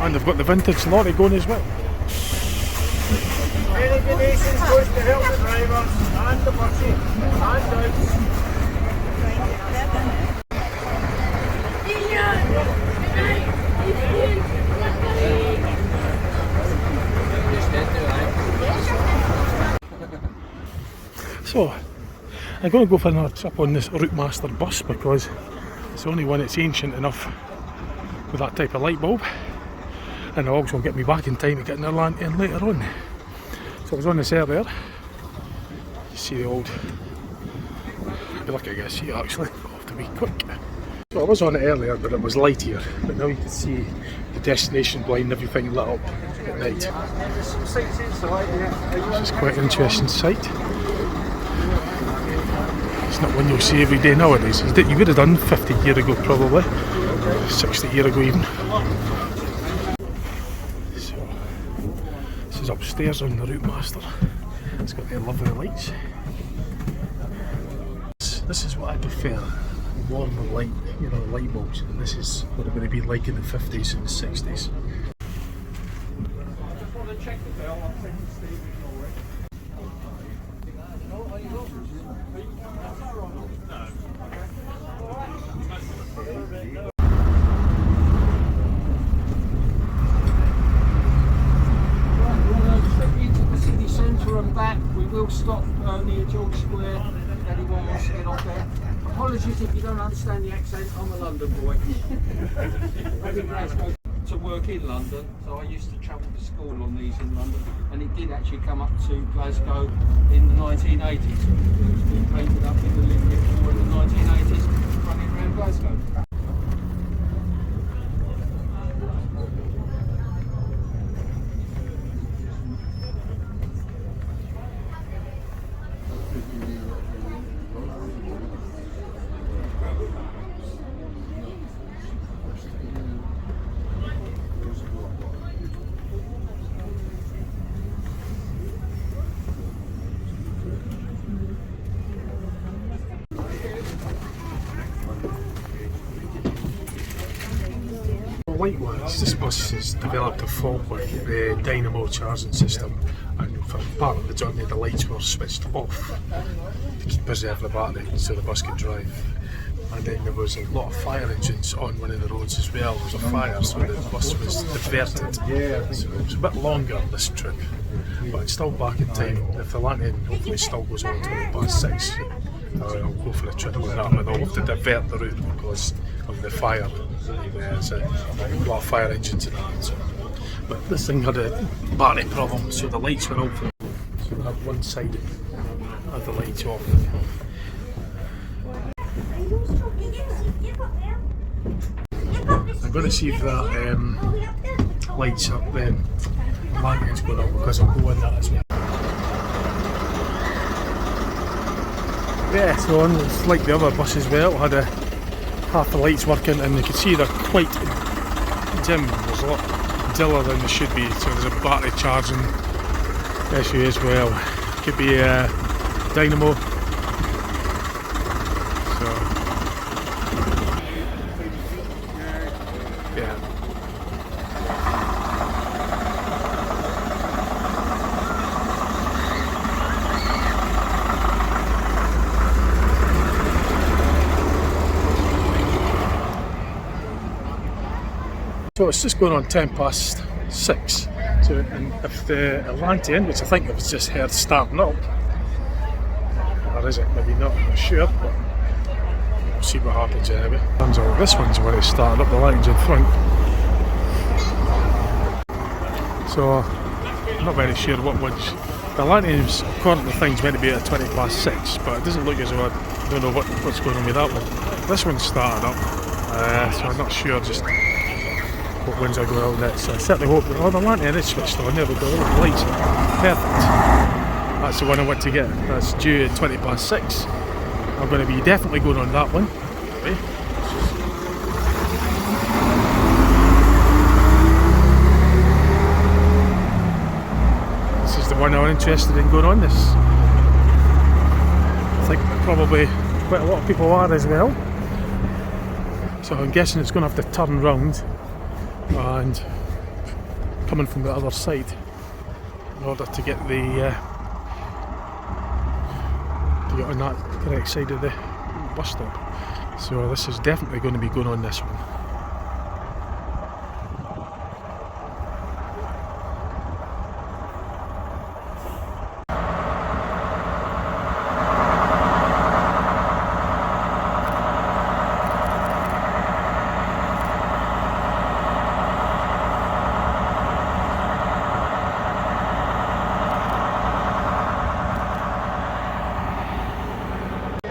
S1: And they've got the vintage lorry going as well.
S5: Any donations goes to help the drivers and the buses and out.
S1: So, I'm going to go for another trip on this Routemaster bus because it's the only one that's ancient enough with that type of light bulb, and it'll also get me back in time to get another lantern later on. So I was on this earlier. You see the old, I'd be lucky to get a seat actually, I'll have to be quick. So I was on it earlier but it was light here, but now you can see the destination blind and everything lit up at night.
S3: There's some seats inside, yeah.
S1: Which is quite an interesting sight. It's not one you'll see every day nowadays. You would have done 50 years ago probably, 60 years ago even. So, this is upstairs on the Routemaster. It's got the lovely lights. This is what I prefer, warmer light, you know, light bulbs. And this is what it would have been like in the 50s and the 60s.
S3: I just want to check the bell. I'm thinking Steve ignore it. And back, we will stop near George Square if anyone wants to get off there. Apologies if you don't understand the accent, I'm a London boy. I did Glasgow to work in London, so I used to travel to school on these in London, and it did actually come up to Glasgow in the 1980s. It was being painted up in the Olympic in the 1980s, running around Glasgow.
S1: Likewise, this bus has developed a fault with the dynamo charging system, and for part of the journey the lights were switched off to preserve the battery so the bus could drive. And then there was a lot of fire engines on one of the roads as well. There was a fire, so the bus was diverted. So it was a bit longer this trip, but it's still back in time. If the lantern hopefully still goes on till 6, I'll go for a trip on that, but I'll have to divert the route because of the fire. There's a lot of fire engines in that. So. But this thing had a battery problem, so the lights were off. So we have one side of the lights off. I'm going to see if that lights up, then lantern's going up, because I'll go in that as well. Yeah, so on, it's like the other bus as well, had half the lights working, and you can see they're quite dim. There's a lot duller than they should be, so there's a battery charging issue as well. Could be a dynamo. So yeah. So it's just going on 6:10. So and if the lantern, which I think I was just heard starting up, or is it? Maybe not, I'm not sure, but we'll see what happens anyway. This one's where it started up, the lantern's in front. So I'm not very sure what one's. The lantern's, according to things, meant to be at 6:20, but it doesn't look as though I don't know what's going on with that one. This one's started up, so I'm not sure just what ones are going out next. So I certainly hope that, oh, the lantern is switched on, there we go, the lights, perfect. That's the one I want to get, that's due at 6:20. I'm going to be definitely going on that one. Okay. This is the one I'm interested in going on. This, I think probably quite a lot of people are as well. So I'm guessing it's going to have to turn round and coming from the other side in order to get the to get on that correct side of the bus stop. So this is definitely going to be going on this one.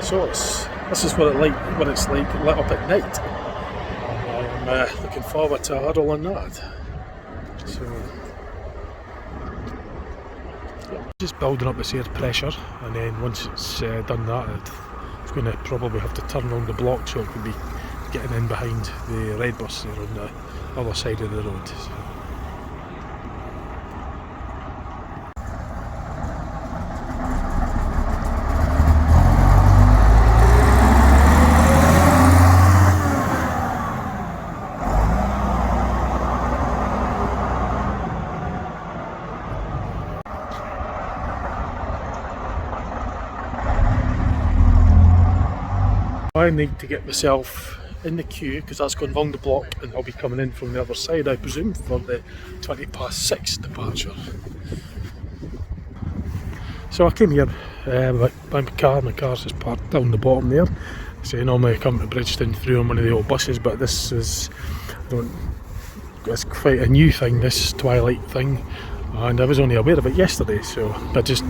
S1: So this is what it's like lit up at night. I'm looking forward to a huddle on that. So just building up this air pressure, and then once it's done that, it's going to probably have to turn on the block so it can be getting in behind the red bus there on the other side of the road. So. I need to get myself in the queue because that's going round the block, and I'll be coming in from the other side, I presume, for the 6:20 departure. So I came here by my car. My car's just parked down the bottom there. So normally I come to Bridgeton through on one of the old buses, but this is it's quite a new thing, this Twilight thing, and I was only aware of it yesterday, so I just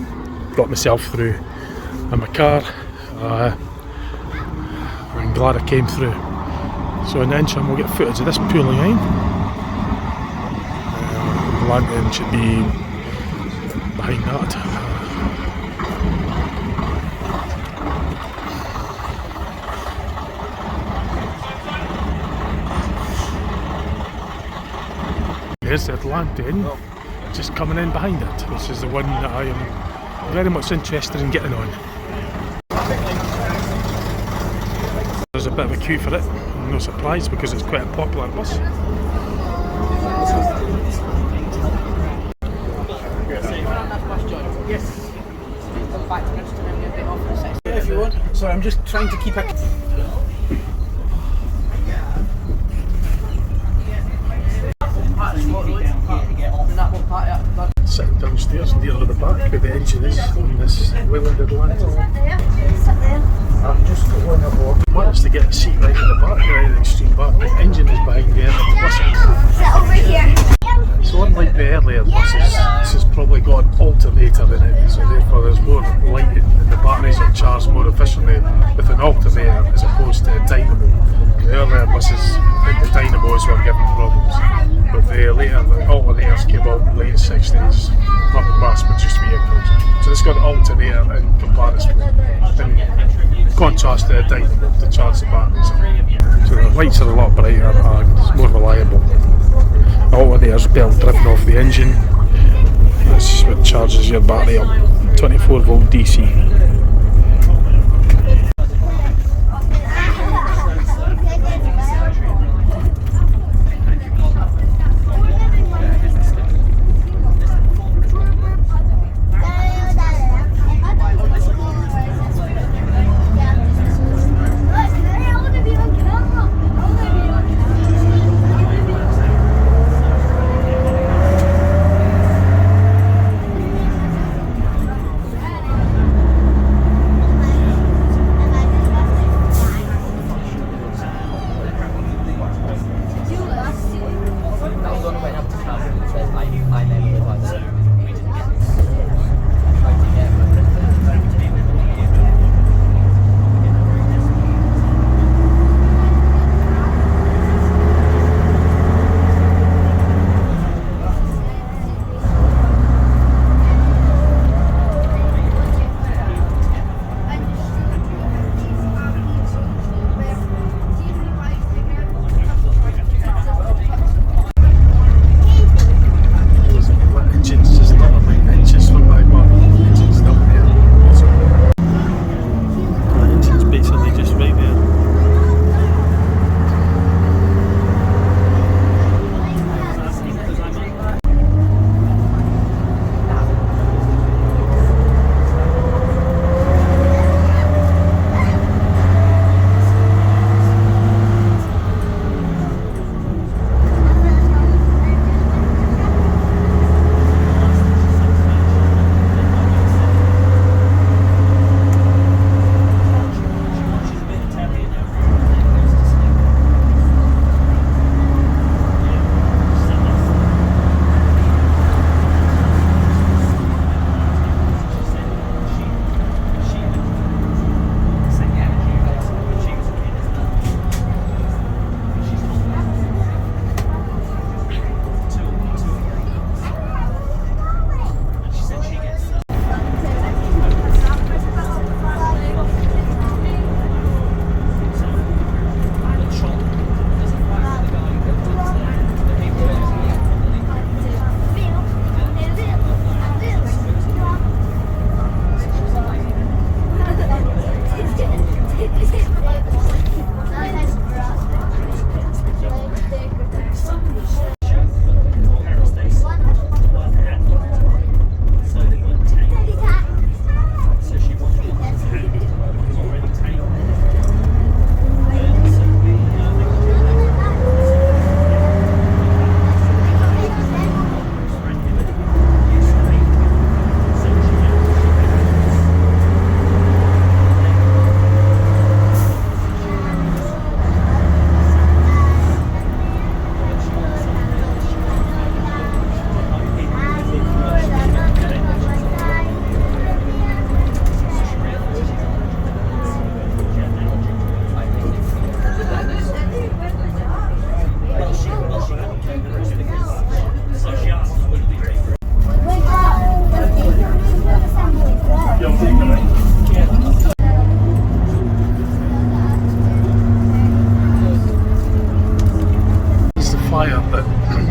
S1: brought myself through in my car. I'm glad I came through. So in the interim we'll get footage of this pulling in. The lantern should be behind that. There's the lantern just coming in behind it, which is the one that I am very much interested in getting on. There's a bit of a queue for it, no surprise, because it's quite a popular bus.
S3: Yes. Come back to Bridgeton and get a bit off the side. If you want. Sorry, I'm just trying to keep it.
S1: Sitting downstairs near the back where the engine is on this Waylanded lantern. I'm just going aboard. I managed to get a seat right at the back, right at the extreme back. The engine is behind there, but the bus is.
S6: Sit over here.
S1: So unlike the earlier buses, this has probably got an alternator in it, so therefore there's more lighting and the batteries are charged more efficiently with an alternator as opposed to a dynamo. The earlier buses, I think the dynamos were giving problems, but the alternators came out in the late 60s, not the mass-produced vehicles. So it's got an alternator in comparison, in contrast to a dynamo to charge the batteries. So the lights are a lot brighter and it's more reliable. The alternator's belt driven off the engine. That's what charges your battery up, 24 volt DC.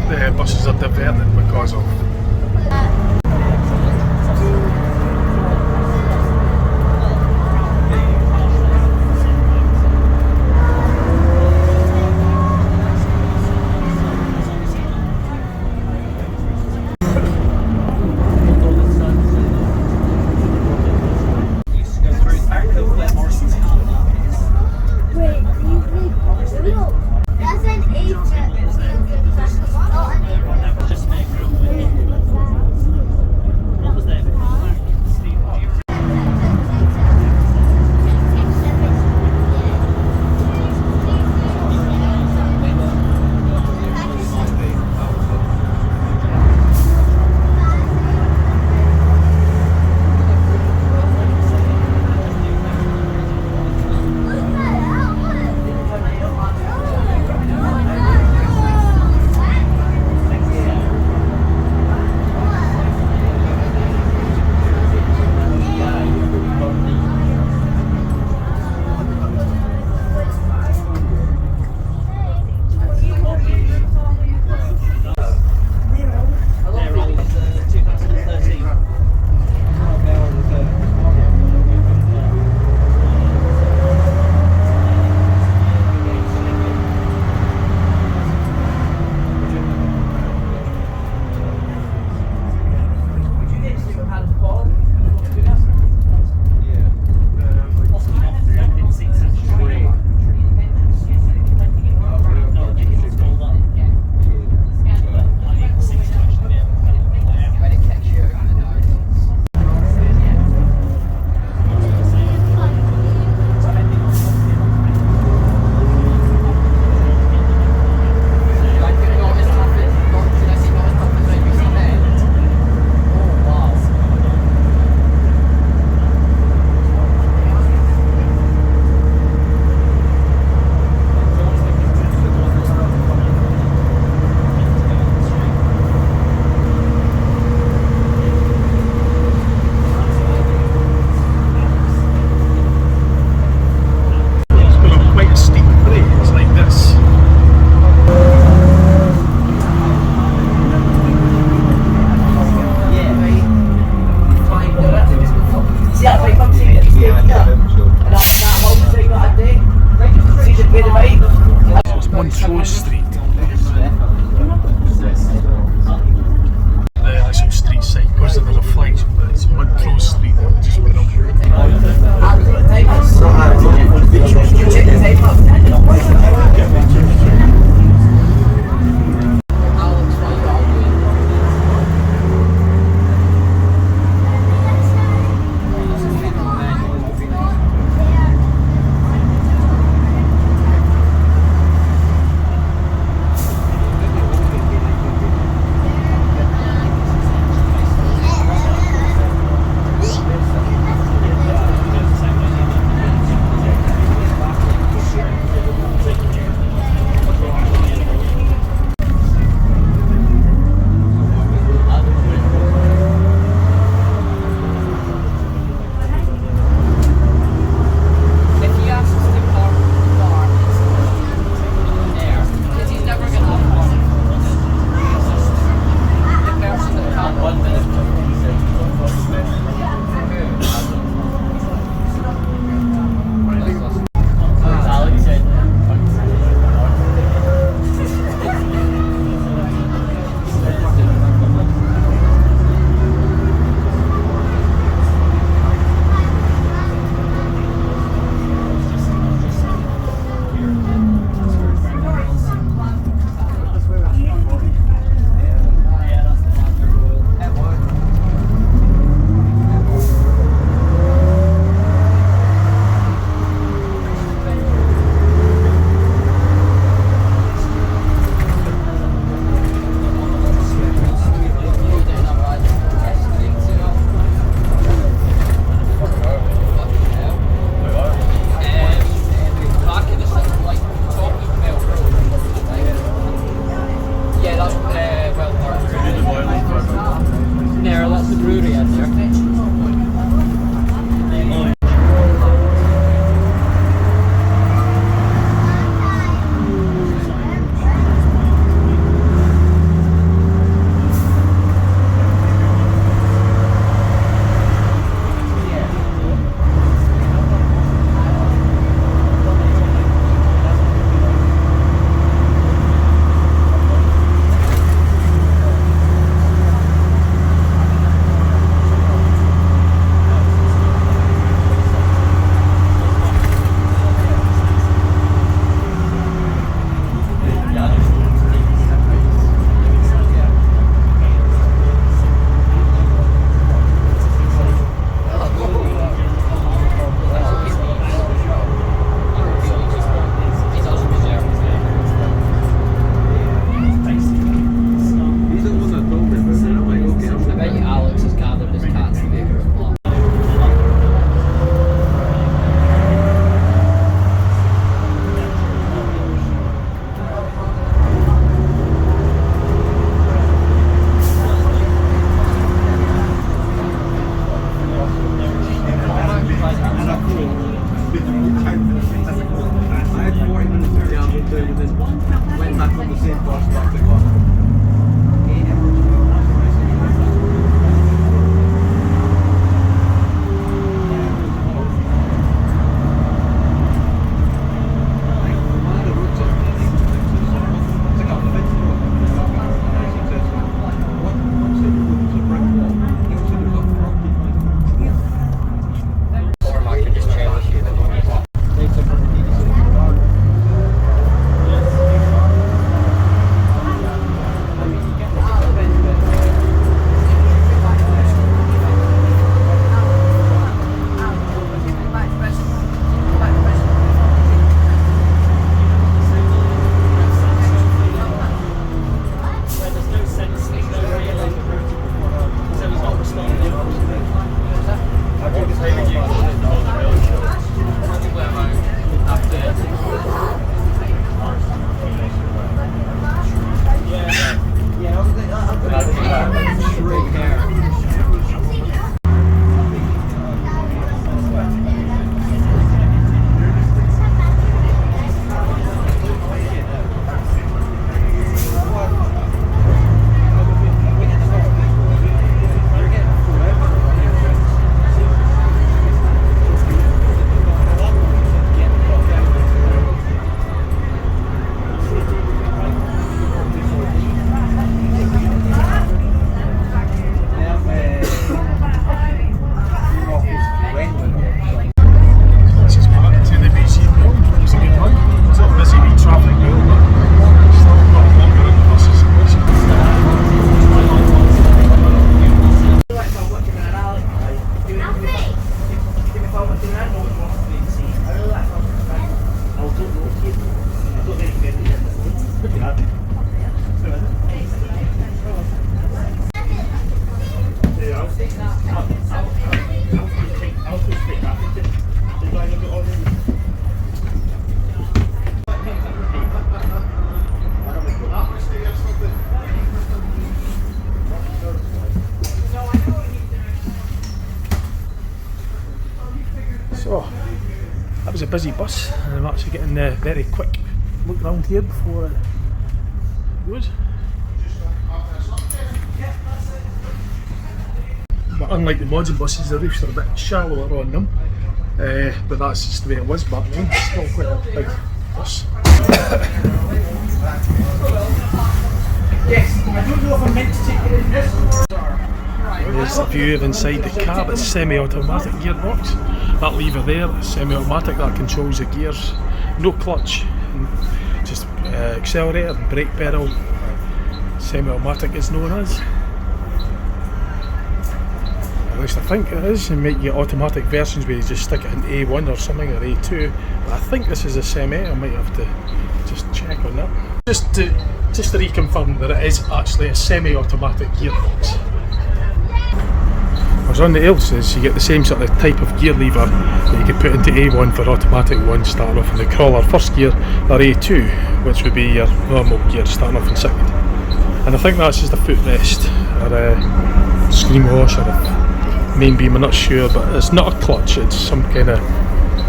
S1: the buses are diverted because of.
S6: Wait, that's an agent. Oh, an agent.
S1: busy bus, and I'm actually getting a very quick look round here before it goes. But unlike the modern buses, the roofs are a bit shallower on them, but that's just the way it was back then. Still quite a big bus.
S3: Yes, I don't know if I'm meant to take it in this.
S1: There's the view of inside the cab. It's semi-automatic gearbox. That lever there is semi-automatic, that controls the gears. No clutch, just accelerator and brake pedal. Semi-automatic is known as. At least I think it is. You might get automatic versions where you just stick it in A1 or something, or A2. But I think this is a semi. I might have to just check on that. Just to reconfirm that it is actually a semi-automatic gearbox. Whereas on the Ailses you get the same sort of type of gear lever that you can put into A1 for automatic one starting off in the crawler first gear, or A2, which would be your normal gear starting off in second. And I think that's just a footrest or a screen wash or a main beam, I'm not sure, but it's not a clutch, it's some kind of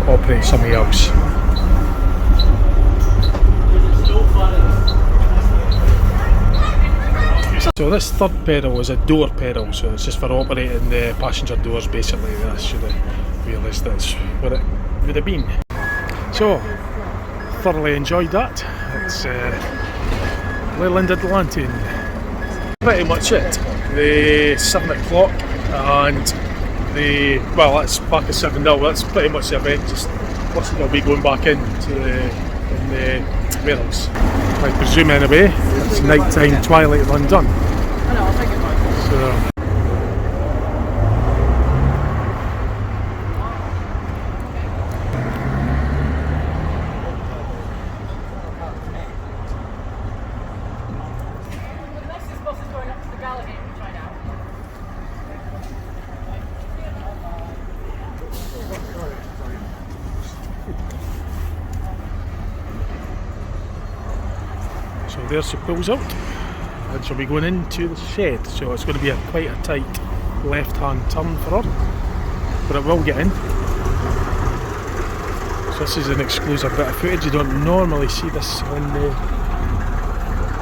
S1: operating something else. So this third pedal is a door pedal, so it's just for operating the passenger doors basically. I should have realised that's what it would have been. So, thoroughly enjoyed that. It's Leyland Atlantean. Pretty much it. The 7 o'clock and the, well, that's back at 7 now, that's pretty much the event. Just buses will be going back into the warehouse. I presume anyway, it's night time, Twilight undone. So
S7: This bus is going up to the Glasgow right now.
S1: So there she pulls out, and she'll be going into the shed, so it's going to be quite a tight left hand turn for her, but it will get in. So this is an exclusive bit of footage. You don't normally see this on the,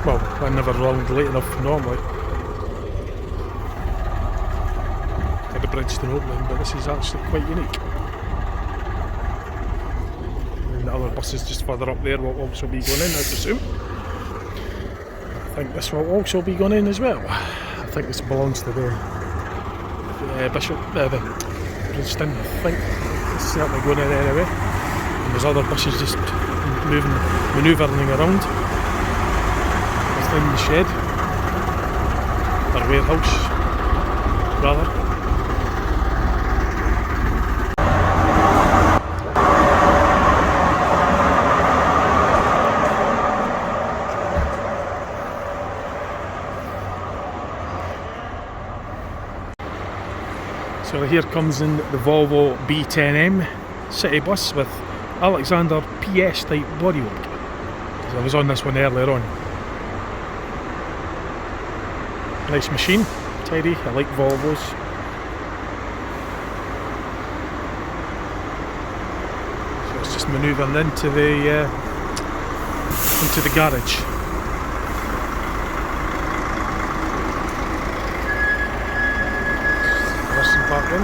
S1: well, I never round late enough normally for the Bridgeton opening, but this is actually quite unique. And the other buses just further up there will also be going in, I presume. I think this will also be going in as well. I think this belongs to the the Bridgeton. I think it's certainly going in anyway. And there's other buses just manoeuvring around within the shed, or warehouse rather. So here comes in the Volvo B10M city bus with Alexander PS type bodywork. I was on this one earlier on. Nice machine, tidy, I like Volvos. So it's just manoeuvring into the garage. Park in.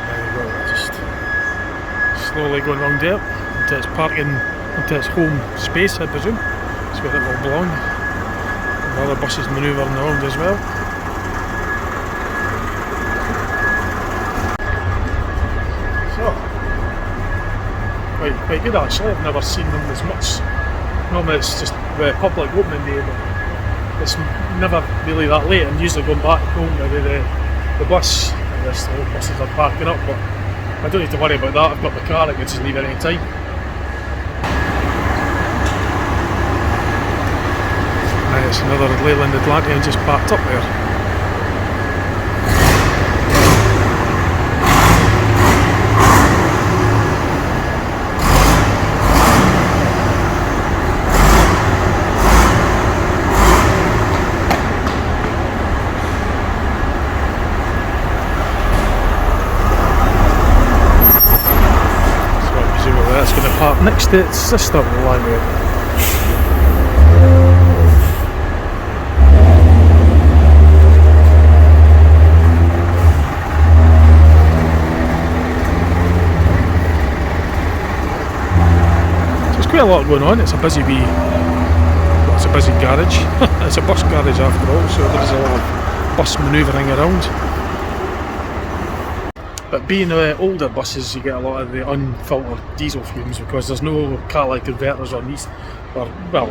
S1: There you go, just slowly going round there into its parking, into its home space, I presume. That's where it will belong. And the other buses manoeuvring around as well. So, quite good actually. I've never seen them as much. Normally it's just the public opening day, but it's never really that late. I'm usually going back home with the bus, and the buses are parking up, but I don't need to worry about that. I've got the car, I can just leave at any time. And it's another Leyland Atlantean just parked up there. next to its sister line there. Quite a lot going on. It's a busy it's a busy garage. It's a bus garage after all, so there's a lot of bus manoeuvring around. But being older buses, you get a lot of the unfiltered diesel fumes because there's no catalytic converters on these, or well,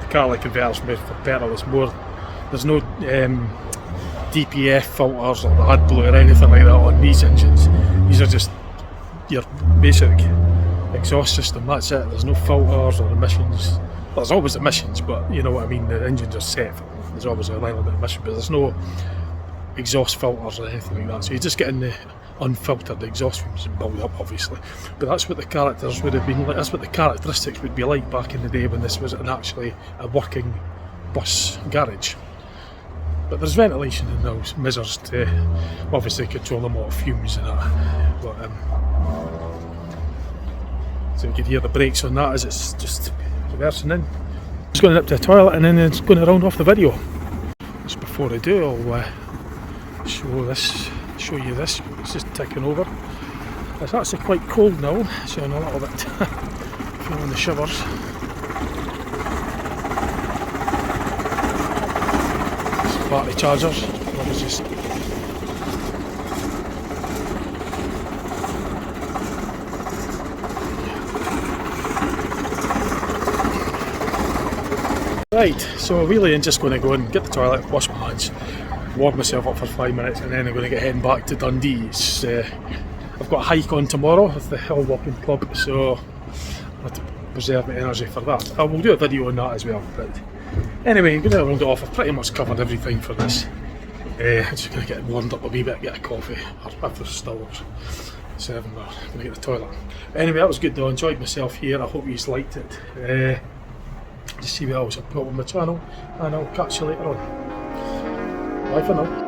S1: the catalytic converters made for petrol. It's more, there's no DPF filters or the AdBlue or anything like that on these engines. These are just your basic exhaust system, that's it. There's no filters or emissions. Well, there's always emissions, but you know what I mean, the engines are set for, there's always a little bit of emission, but there's no exhaust filters or anything like that, so you're just getting the unfiltered exhaust fumes build up, obviously. But that's what the characters would have been like, that's what the characteristics would be like back in the day when this was actually a working bus garage. But there's ventilation in those measures to obviously control the amount of fumes and that. But, so you can hear the brakes on that as it's just reversing in. Just going up to the toilet and then it's going to round off the video. Just before I do, I'll show you this. It's just ticking over. It's actually quite cold now, so I'm a little bit feeling the shivers. It's battery chargers. I was just right, so really I'm just going to go and get the toilet, wash my hands, warm myself up for 5 minutes, and then I'm going to get heading back to Dundee. I've got a hike on tomorrow with the Hill Walking Club, so I have to preserve my energy for that. I will do a video on that as well, but anyway, I'm going to round it off. I've pretty much covered everything for this. I'm just going to get warmed up a wee bit, get a coffee, or if there's still serving, I'm going to get the toilet. Anyway, that was good though, I enjoyed myself here, I hope you liked it. Just see what else I've got on my channel, and I'll catch you later on. Bye for now.